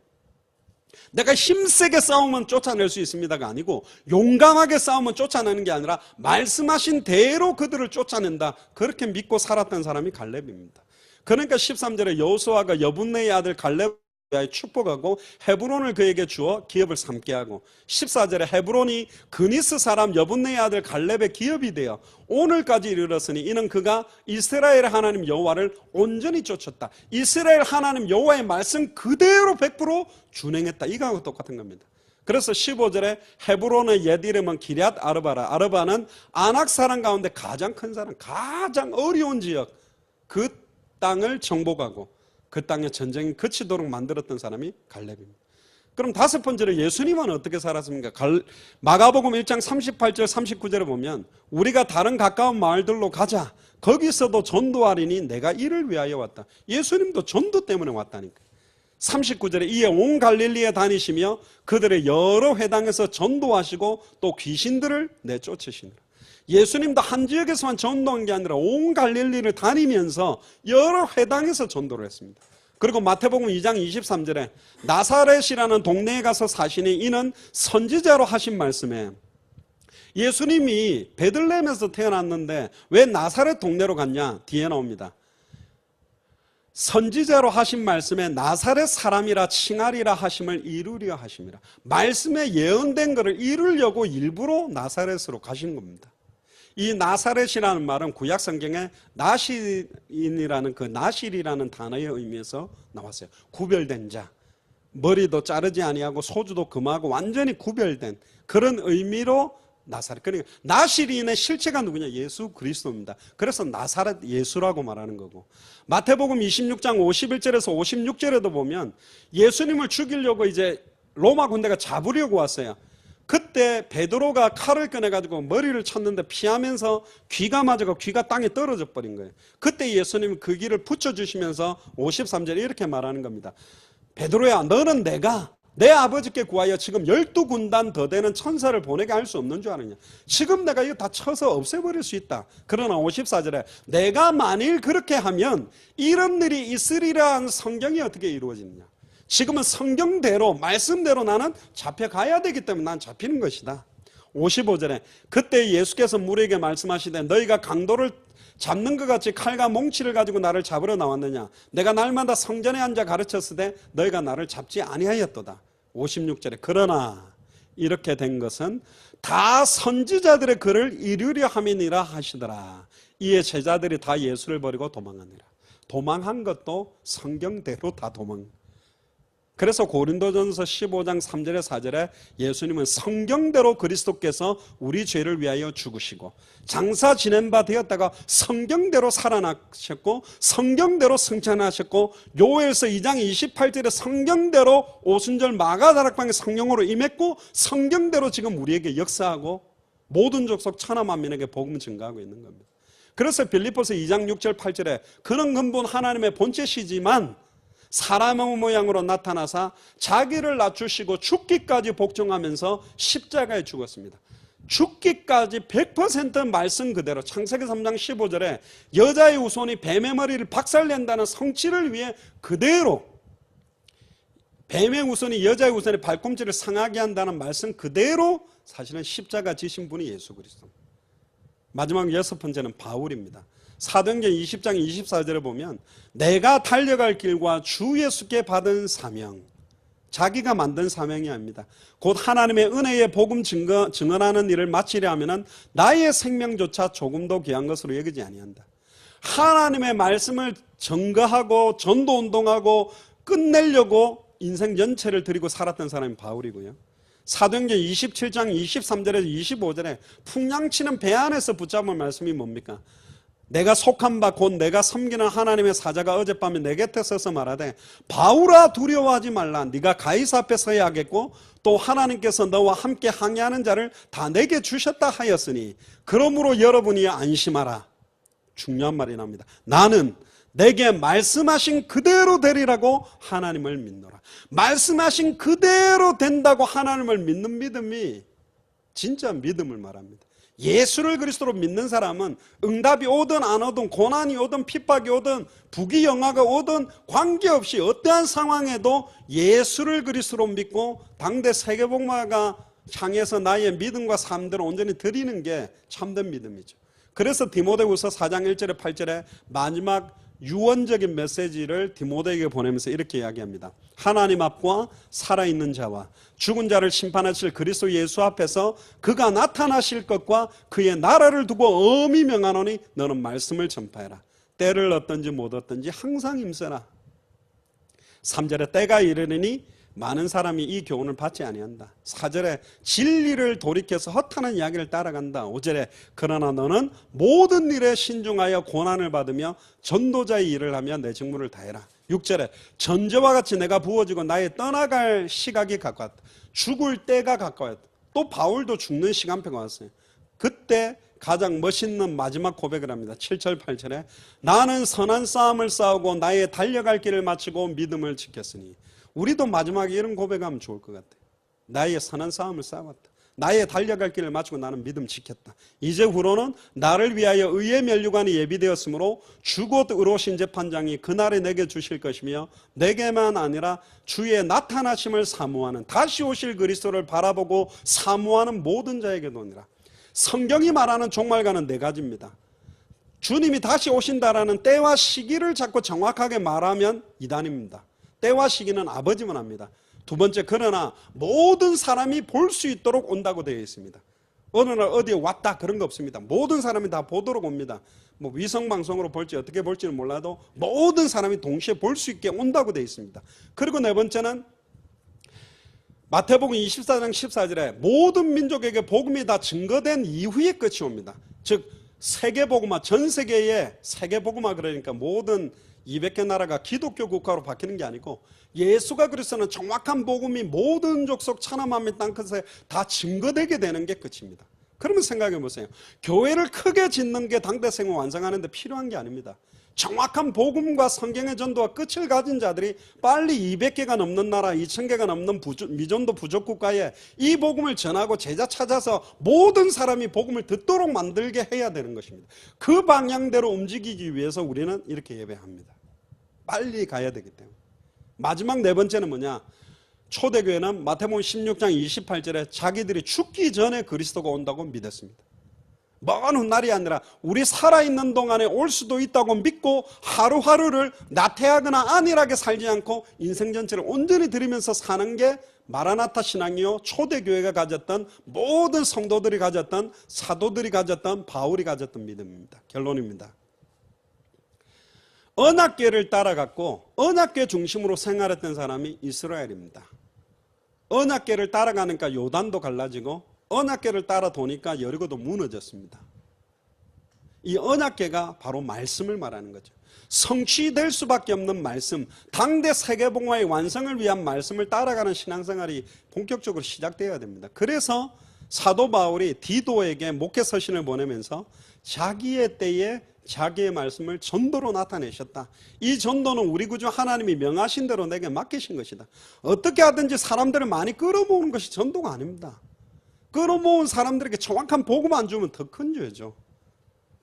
Speaker 1: 내가 힘세게 싸우면 쫓아낼 수 있습니다가 아니고, 용감하게 싸우면 쫓아내는 게 아니라 말씀하신 대로 그들을 쫓아낸다. 그렇게 믿고 살았던 사람이 갈렙입니다. 그러니까 13절에 여호수아가 여분네의 아들 갈렙에 축복하고 헤브론을 그에게 주어 기업을 삼게 하고, 14절에 헤브론이 그니스 사람 여분네의 아들 갈렙의 기업이 되어 오늘까지 이르렀으니 이는 그가 이스라엘의 하나님 여호와를 온전히 쫓았다. 이스라엘 하나님 여호와의 말씀 그대로 100% 준행했다. 이거하고 똑같은 겁니다. 그래서 15절에 헤브론의 옛 이름은 기럇 아르바라. 아르바는 아낙 사람 가운데 가장 큰 사람, 가장 어려운 지역, 그 땅을 정복하고 그 땅에 전쟁이 그치도록 만들었던 사람이 갈렙입니다. 그럼 다섯 번째로 예수님은 어떻게 살았습니까? 마가복음 1장 38절 39절에 보면 우리가 다른 가까운 마을들로 가자. 거기서도 전도하리니 내가 이를 위하여 왔다. 예수님도 전도 때문에 왔다니까. 39절에 이에 온 갈릴리에 다니시며 그들의 여러 회당에서 전도하시고 또 귀신들을 내쫓으시니라. 예수님도 한 지역에서만 전도한 게 아니라 온 갈릴리를 다니면서 여러 회당에서 전도를 했습니다. 그리고 마태복음 2장 23절에 나사렛이라는 동네에 가서 사시니 이는 선지자로 하신 말씀에, 예수님이 베들레헴에서 태어났는데 왜 나사렛 동네로 갔냐? 뒤에 나옵니다. 선지자로 하신 말씀에 나사렛 사람이라 칭하리라 하심을 이루려 하심이라. 말씀에 예언된 것을 이루려고 일부러 나사렛으로 가신 겁니다. 이 나사렛이라는 말은 구약 성경에 나실인이라는 그 나실이라는 단어의 의미에서 나왔어요. 구별된 자, 머리도 자르지 아니하고 소주도 금하고 완전히 구별된 그런 의미로 나사렛. 그러니까 나실인의 실체가 누구냐? 예수 그리스도입니다. 그래서 나사렛 예수라고 말하는 거고, 마태복음 26장 51절에서 56절에도 보면 예수님을 죽이려고 이제 로마 군대가 잡으려고 왔어요. 그때 베드로가 칼을 꺼내가지고 머리를 쳤는데 피하면서 귀가 맞아서 귀가 땅에 떨어져 버린 거예요. 그때 예수님이 그 길을 붙여주시면서 53절에 이렇게 말하는 겁니다. 베드로야, 너는 내가 내 아버지께 구하여 지금 12군단 더 되는 천사를 보내게 할 수 없는 줄 아느냐? 지금 내가 이거 다 쳐서 없애버릴 수 있다. 그러나 54절에 내가 만일 그렇게 하면 이런 일이 있으리라는 성경이 어떻게 이루어지느냐? 지금은 성경대로 말씀대로 나는 잡혀가야 되기 때문에 난 잡히는 것이다. 55절에 그때 예수께서 무리에게 말씀하시되 너희가 강도를 잡는 것 같이 칼과 몽치를 가지고 나를 잡으러 나왔느냐? 내가 날마다 성전에 앉아 가르쳤으되 너희가 나를 잡지 아니하였도다. 56절에 그러나 이렇게 된 것은 다 선지자들의 글을 이루려 함이니라 하시더라. 이에 제자들이 다 예수를 버리고 도망하니라. 도망한 것도 성경대로 다 도망. 그래서 고린도전서 15장 3절에 4절에 예수님은 성경대로 그리스도께서 우리 죄를 위하여 죽으시고 장사 지낸 바 되었다가 성경대로 살아나셨고 성경대로 승천하셨고, 요엘서 2장 28절에 성경대로 오순절 마가다락방에 성령으로 임했고 성경대로 지금 우리에게 역사하고 모든 족속 천하 만민에게 복음을 증거하고 있는 겁니다. 그래서 빌립보서 2장 6절 8절에 그는 근본 하나님의 본체시지만 사람의 모양으로 나타나사 자기를 낮추시고 죽기까지 복종하면서 십자가에 죽었습니다. 죽기까지 100% 말씀 그대로. 창세기 3장 15절에 여자의 후손이 뱀의 머리를 박살낸다는 성취를 위해 그대로 뱀의 우선이 여자의 우선이 발꿈치를 상하게 한다는 말씀 그대로 사실은 십자가 지신 분이 예수 그리스도. 마지막 6번째는 바울입니다. 사도행전 20장 24절에 보면 내가 달려갈 길과 주 예수께 받은 사명, 자기가 만든 사명이 아닙니다. 곧 하나님의 은혜의 복음 증언하는 일을 마치려 하면 나의 생명조차 조금도 귀한 것으로 여기지 아니한다. 하나님의 말씀을 증거하고 전도운동하고 끝내려고 인생 전체를 드리고 살았던 사람이 바울이고요. 사도행전 27장 23절에서 25절에 풍랑치는 배 안에서 붙잡은 말씀이 뭡니까? 내가 속한 바 곧 내가 섬기는 하나님의 사자가 어젯밤에 내 곁에 서서 말하되 바울아 두려워하지 말라. 네가 가이사 앞에 서야 하겠고 또 하나님께서 너와 함께 항해하는 자를 다 내게 주셨다 하였으니 그러므로 여러분이 안심하라. 중요한 말이 나옵니다. 나는 내게 말씀하신 그대로 되리라고 하나님을 믿노라. 말씀하신 그대로 된다고 하나님을 믿는 믿음이 진짜 믿음을 말합니다. 예수를 그리스도로 믿는 사람은 응답이 오든 안 오든 고난이 오든 핍박이 오든 부귀영화가 오든 관계없이 어떠한 상황에도 예수를 그리스도로 믿고 당대 세계복음화가 향해서 나의 믿음과 삶들을 온전히 드리는 게 참된 믿음이죠. 그래서 디모데후서 4장 1절에 8절에 마지막 유언적인 메시지를 디모데에게 보내면서 이렇게 이야기합니다. 하나님 앞과 살아있는 자와 죽은 자를 심판하실 그리스도 예수 앞에서 그가 나타나실 것과 그의 나라를 두고 엄히 명하노니 너는 말씀을 전파해라. 때를 얻든지 못 얻든지 항상 힘써라. 3절에 때가 이르리니 많은 사람이 이 교훈을 받지 아니한다. 4절에 진리를 돌이켜서 허탄한 이야기를 따라간다. 5절에 그러나 너는 모든 일에 신중하여 고난을 받으며 전도자의 일을 하며 내 직무를 다해라. 6절에 전제와 같이 내가 부어지고 나의 떠나갈 시각이 가까웠다. 죽을 때가 가까웠다. 또 바울도 죽는 시간표가 왔어요. 그때 가장 멋있는 마지막 고백을 합니다. 7절 8절에 나는 선한 싸움을 싸우고 나의 달려갈 길을 마치고 믿음을 지켰으니. 우리도 마지막에 이런 고백하면 좋을 것 같아요. 나의 선한 싸움을 싸웠다. 나의 달려갈 길을 마치고 나는 믿음 지켰다. 이제 후로는 나를 위하여 의의 면류관이 예비되었으므로 주곧 의로우신 재판장이 그날에 내게 주실 것이며 내게만 아니라 주의 나타나심을 사모하는 다시 오실 그리스도를 바라보고 사모하는 모든 자에게도니라. 성경이 말하는 종말과는 네 가지입니다. 주님이 다시 오신다라는 때와 시기를 자꾸 정확하게 말하면 이단입니다. 때와 시기는 아버지만 합니다. 두 번째, 그러나 모든 사람이 볼 수 있도록 온다고 되어 있습니다. 어느 날 어디에 왔다 그런 거 없습니다. 모든 사람이 다 보도록 옵니다. 뭐 위성방송으로 볼지 어떻게 볼지는 몰라도 모든 사람이 동시에 볼 수 있게 온다고 되어 있습니다. 그리고 네 번째는 마태복음 24장 14절에 모든 민족에게 복음이 다 증거된 이후에 끝이 옵니다. 즉 세계복음화, 전 세계의 세계복음화, 그러니까 모든 200개 나라가 기독교 국가로 바뀌는 게 아니고 예수가 그리스도는 정확한 복음이 모든 족속 천하만민 땅끝에 다 증거되게 되는 게 끝입니다. 그러면 생각해 보세요. 교회를 크게 짓는 게 당대 생활 완성하는 데 필요한 게 아닙니다. 정확한 복음과 성경의 전도와 끝을 가진 자들이 빨리 200개가 넘는 나라, 2000개가 넘는 미전도 부족 국가에 이 복음을 전하고 제자 찾아서 모든 사람이 복음을 듣도록 만들게 해야 되는 것입니다. 그 방향대로 움직이기 위해서 우리는 이렇게 예배합니다. 빨리 가야 되기 때문에. 마지막 네 번째는 뭐냐? 초대교회는 마태복음 16장 28절에 자기들이 죽기 전에 그리스도가 온다고 믿었습니다. 먼 훗날이 아니라 우리 살아있는 동안에 올 수도 있다고 믿고 하루하루를 나태하거나 안일하게 살지 않고 인생 전체를 온전히 드리면서 사는 게 마라나타 신앙이요, 초대교회가 가졌던 모든 성도들이 가졌던, 사도들이 가졌던, 바울이 가졌던 믿음입니다. 결론입니다. 언약궤를 따라갔고 언약궤 중심으로 생활했던 사람이 이스라엘입니다. 언약궤를 따라가니까 요단도 갈라지고 언약궤를 따라 도니까 여리고도 무너졌습니다. 이 언약궤가 바로 말씀을 말하는 거죠. 성취될 수밖에 없는 말씀, 당대 세계복음화의 완성을 위한 말씀을 따라가는 신앙생활이 본격적으로 시작되어야 됩니다. 그래서 사도 바울이 디도에게 목회 서신을 보내면서 자기의 때에 자기의 말씀을 전도로 나타내셨다. 이 전도는 우리 구주 하나님이 명하신 대로 내게 맡기신 것이다. 어떻게 하든지 사람들을 많이 끌어모으는 것이 전도가 아닙니다. 끌어모은 사람들에게 정확한 복음 안 주면 더 큰 죄죠.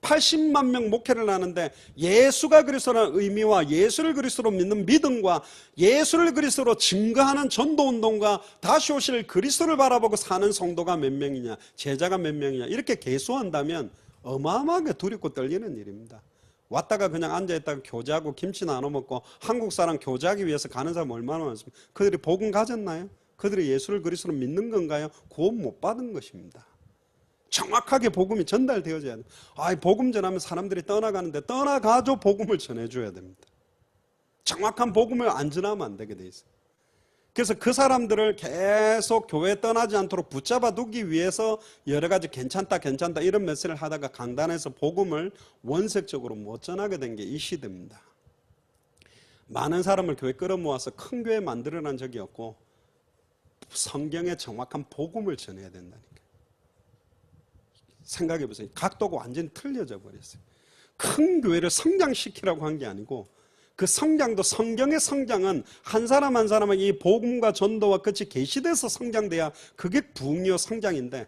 Speaker 1: 80만 명 목회를 하는데 예수가 그리스도라는 의미와 예수를 그리스도로 믿는 믿음과 예수를 그리스도로 증거하는 전도운동과 다시 오실 그리스도를 바라보고 사는 성도가 몇 명이냐, 제자가 몇 명이냐 이렇게 계수한다면 어마어마하게 두렵고 떨리는 일입니다. 왔다가 그냥 앉아있다가 교제하고 김치 나눠 먹고 한국 사람 교제하기 위해서 가는 사람 얼마나 많습니까? 그들이 복음 가졌나요? 그들이 예수를 그리스도로 믿는 건가요? 구원 못 받은 것입니다. 정확하게 복음이 전달되어져야 됩니다. 복음 전하면 사람들이 떠나가는데 떠나가죠. 복음을 전해줘야 됩니다. 정확한 복음을 안 전하면 안 되게 돼 있어요. 그래서 그 사람들을 계속 교회에 떠나지 않도록 붙잡아 두기 위해서 여러 가지 괜찮다 이런 메시지를 하다가 강단에서 복음을 원색적으로 못 전하게 된 게 이 시대입니다. 많은 사람을 교회 끌어모아서 큰 교회 만들어낸 적이 없고 성경의 정확한 복음을 전해야 된다니까. 생각해 보세요. 각도가 완전히 틀려져 버렸어요. 큰 교회를 성장시키라고 한 게 아니고 그 성장도 성경의 성장은 한 사람 한 사람에게 이 복음과 전도와 끝이 계시돼서 성장돼야 그게 부흥이요 성장인데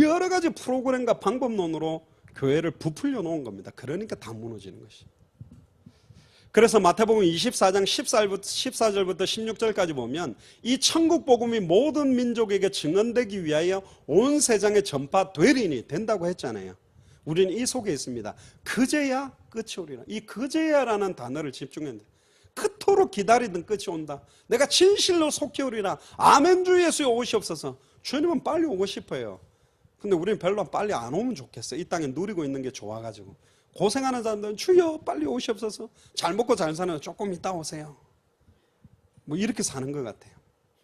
Speaker 1: 여러 가지 프로그램과 방법론으로 교회를 부풀려 놓은 겁니다. 그러니까 다 무너지는 것이. 그래서 마태복음 24장 14절부터 16절까지 보면 이 천국 복음이 모든 민족에게 증언되기 위하여 온 세상에 전파되리니 된다고 했잖아요. 우리는 이 속에 있습니다. 그제야 끝이 오리라. 이 그제야라는 단어를 집중했는데 그토록 기다리던 끝이 온다. 내가 진실로 속히 오리라. 아멘 주 예수의 오시옵소서. 주님은 빨리 오고 싶어요. 근데 우리는 별로 빨리 안 오면 좋겠어요. 이 땅에 누리고 있는 게 좋아가지고. 고생하는 사람들은 주여 빨리 오시옵소서. 잘 먹고 잘 사는 조금 이따 오세요. 뭐 이렇게 사는 것 같아요.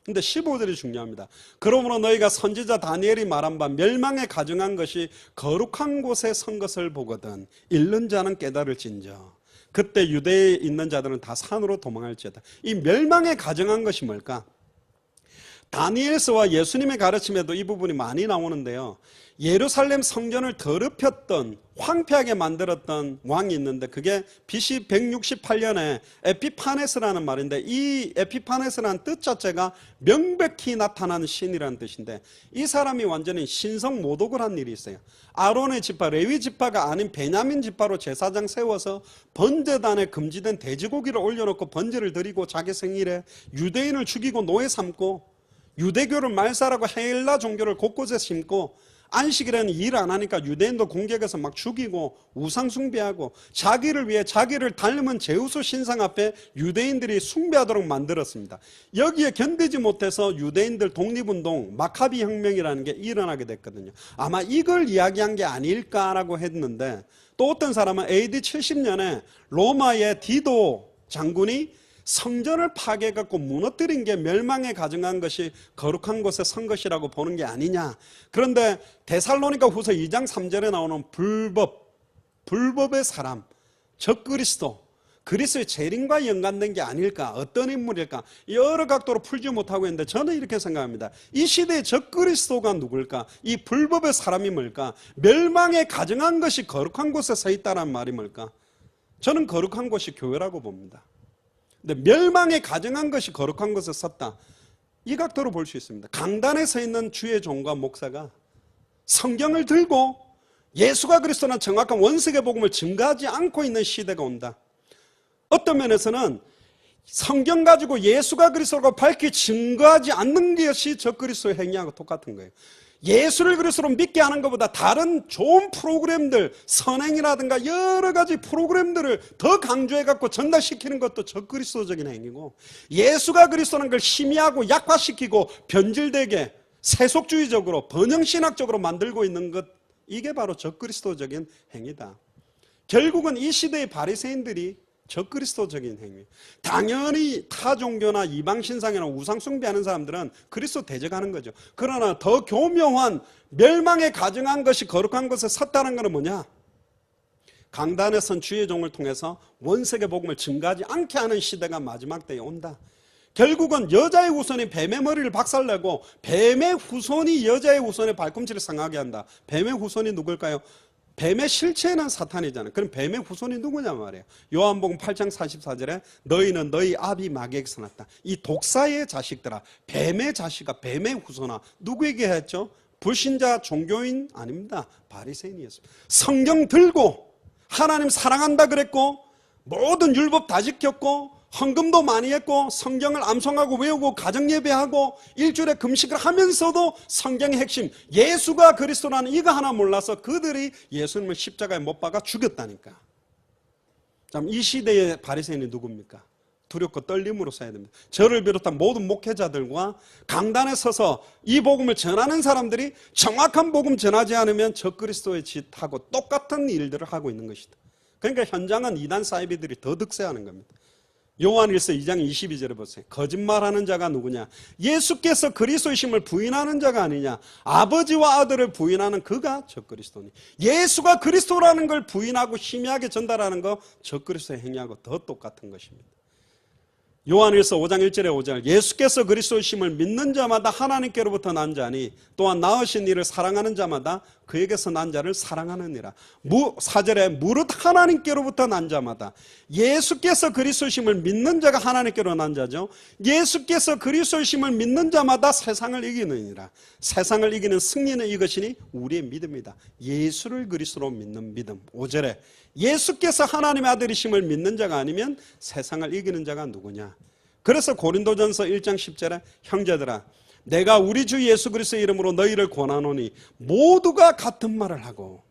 Speaker 1: 근데 15절이 중요합니다. 그러므로 너희가 선지자 다니엘이 말한 바 멸망에 가증한 것이 거룩한 곳에 선 것을 보거든 잃는 자는 깨달을진저 그때 유대에 있는 자들은 다 산으로 도망할지어다. 이 멸망에 가증한 것이 뭘까? 다니엘서와 예수님의 가르침에도 이 부분이 많이 나오는데요. 예루살렘 성전을 더럽혔던 황폐하게 만들었던 왕이 있는데 그게 BC 168년에 에피파네스라는 말인데 이 에피파네스라는 뜻 자체가 명백히 나타나는 신이라는 뜻인데 이 사람이 완전히 신성 모독을 한 일이 있어요. 아론의 지파 레위 지파가 아닌 베냐민 지파로 제사장 세워서 번제단에 금지된 돼지고기를 올려놓고 번제를 드리고 자기 생일에 유대인을 죽이고 노예 삼고 유대교를 말살하고 헬라 종교를 곳곳에 심고 안식일에는 일 안 하니까 유대인도 공격해서 막 죽이고 우상 숭배하고 자기를 위해 자기를 닮은 제우스 신상 앞에 유대인들이 숭배하도록 만들었습니다. 여기에 견디지 못해서 유대인들 독립운동 마카비 혁명이라는 게 일어나게 됐거든요. 아마 이걸 이야기한 게 아닐까라고 했는데 또 어떤 사람은 AD 70년에 로마의 디도 장군이 성전을 파괴해갖고 무너뜨린 게 멸망에 가증한 것이 거룩한 곳에 선 것이라고 보는 게 아니냐. 그런데 데살로니가 후서 2장 3절에 나오는 불법의 사람, 적그리스도, 그리스도의 재림과 연관된 게 아닐까, 어떤 인물일까, 여러 각도로 풀지 못하고 있는데 저는 이렇게 생각합니다. 이 시대의 적그리스도가 누굴까? 이 불법의 사람이 뭘까? 멸망에 가증한 것이 거룩한 곳에 서 있다는 말이 뭘까? 저는 거룩한 곳이 교회라고 봅니다. 근데 멸망에 가증한 것이 거룩한 곳에 섰다. 이 각도로 볼 수 있습니다. 강단에 서 있는 주의 종과 목사가 성경을 들고 예수가 그리스도는 정확한 원색의 복음을 증거하지 않고 있는 시대가 온다. 어떤 면에서는 성경 가지고 예수가 그리스도라고 밝히 증거하지 않는 것이 적그리스도의 행위하고 똑같은 거예요. 예수를 그리스도로 믿게 하는 것보다 다른 좋은 프로그램들, 선행이라든가 여러 가지 프로그램들을 더 강조해갖고 전달시키는 것도 적그리스도적인 행위고 예수가 그리스도라는 걸 희미하고 약화시키고 변질되게 세속주의적으로 번영신학적으로 만들고 있는 것, 이게 바로 적그리스도적인 행위다. 결국은 이 시대의 바리새인들이 적그리스도적인 행위. 당연히 타 종교나 이방 신상이나 우상 숭배하는 사람들은 그리스도 대적하는 거죠. 그러나 더 교묘한 멸망에 가증한 것이 거룩한 것에 섰다는 것은 뭐냐? 강단에 선 주의 종을 통해서 원색의 복음을 증가하지 않게 하는 시대가 마지막 때에 온다. 결국은 여자의 후손이 뱀의 머리를 박살내고 뱀의 후손이 여자의 후손의 발꿈치를 상하게 한다. 뱀의 후손이 누굴까요? 뱀의 실체는 사탄이잖아요. 그럼 뱀의 후손이 누구냐 말이에요. 요한복음 8장 44절에 너희는 너희 아비 마귀에게서 났다. 이 독사의 자식들아, 뱀의 자식아, 뱀의 후손아. 누구에게 했죠? 불신자 종교인 아닙니다. 바리새인이었습니다. 성경 들고 하나님 사랑한다 그랬고 모든 율법 다 지켰고 헌금도 많이 했고 성경을 암송하고 외우고 가정예배하고 일주일에 금식을 하면서도 성경의 핵심 예수가 그리스도라는 이거 하나 몰라서 그들이 예수님을 십자가에 못 박아 죽였다니까. 이 시대의 바리새인이 누굽니까? 두렵고 떨림으로 써야 됩니다. 저를 비롯한 모든 목회자들과 강단에 서서 이 복음을 전하는 사람들이 정확한 복음 전하지 않으면 적그리스도의 짓하고 똑같은 일들을 하고 있는 것이다. 그러니까 현장은 이단 사이비들이 더 득세하는 겁니다. 요한일서 2장 22절에 보세요. 거짓말하는 자가 누구냐? 예수께서 그리스도이심을 부인하는 자가 아니냐? 아버지와 아들을 부인하는 그가 적그리스도니. 예수가 그리스도라는 걸 부인하고 희미하게 전달하는 거 적그리스도의 행위하고 더 똑같은 것입니다. 요한일서 5장 1절에 5절 예수께서 그리스도이심을 믿는 자마다 하나님께로부터 난 자니 또한 낳으신 이를 사랑하는 자마다 그에게서 난 자를 사랑하느니라. 4절에 무릇 하나님께로부터 난 자마다 예수께서 그리스도이심을 믿는 자가 하나님께로 난 자죠. 예수께서 그리스도이심을 믿는 자마다 세상을 이기느니라. 세상을 이기는 승리는 이것이니 우리의 믿음이다. 예수를 그리스도로 믿는 믿음. 5절에 예수께서 하나님의 아들이심을 믿는 자가 아니면 세상을 이기는 자가 누구냐? 그래서 고린도전서 1장 10절에 형제들아 내가 우리 주 예수 그리스도의 이름으로 너희를 권하노니 모두가 같은 말을 하고.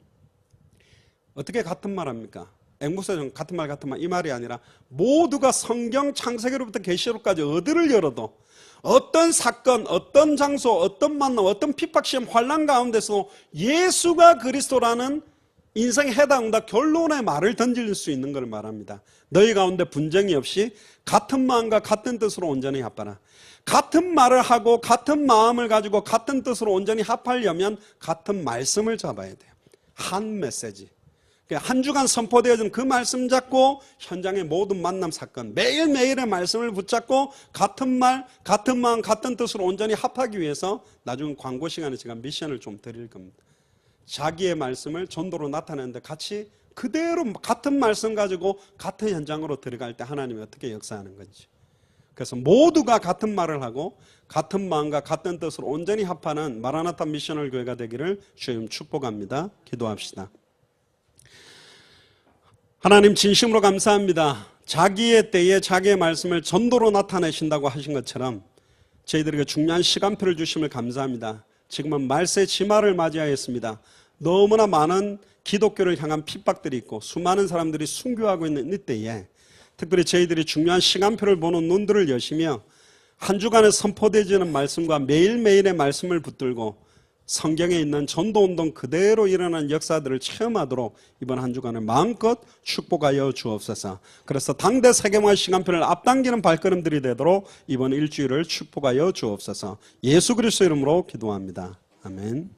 Speaker 1: 어떻게 같은 말 합니까? 앵무새는 같은 말 이 말이 아니라 모두가 성경 창세기로부터 계시록까지 어디를 열어도 어떤 사건, 어떤 장소, 어떤 만남, 어떤 핍박시험, 환난 가운데서 예수가 그리스도라는 인생에 해당한다 결론의 말을 던질 수 있는 걸 말합니다. 너희 가운데 분쟁이 없이 같은 마음과 같은 뜻으로 온전히 합하라. 같은 말을 하고 같은 마음을 가지고 같은 뜻으로 온전히 합하려면 같은 말씀을 잡아야 돼요. 한 메시지. 한 주간 선포되어진 그 말씀 잡고 현장의 모든 만남 사건 매일매일의 말씀을 붙잡고 같은 말, 같은 마음, 같은 뜻으로 온전히 합하기 위해서 나중 광고 시간에 제가 미션을 좀 드릴 겁니다. 자기의 말씀을 전도로 나타내는데 같이 그대로 같은 말씀 가지고 같은 현장으로 들어갈 때 하나님이 어떻게 역사하는 건지. 그래서 모두가 같은 말을 하고 같은 마음과 같은 뜻으로 온전히 합하는 마라나타 미셔널 교회가 되기를 주님 축복합니다. 기도합시다. 하나님 진심으로 감사합니다. 자기의 때에 자기의 말씀을 전도로 나타내신다고 하신 것처럼 저희들에게 중요한 시간표를 주심을 감사합니다. 지금은 말세 지말을 맞이하였습니다. 너무나 많은 기독교를 향한 핍박들이 있고 수많은 사람들이 순교하고 있는 이때에 특별히 저희들이 중요한 시간표를 보는 눈들을 여시며 한 주간에 선포되지는 말씀과 매일매일의 말씀을 붙들고 성경에 있는 전도운동 그대로 일어난 역사들을 체험하도록 이번 한 주간을 마음껏 축복하여 주옵소서. 그래서 당대 세계화 시간표를 앞당기는 발걸음들이 되도록 이번 일주일을 축복하여 주옵소서. 예수 그리스도 이름으로 기도합니다. 아멘.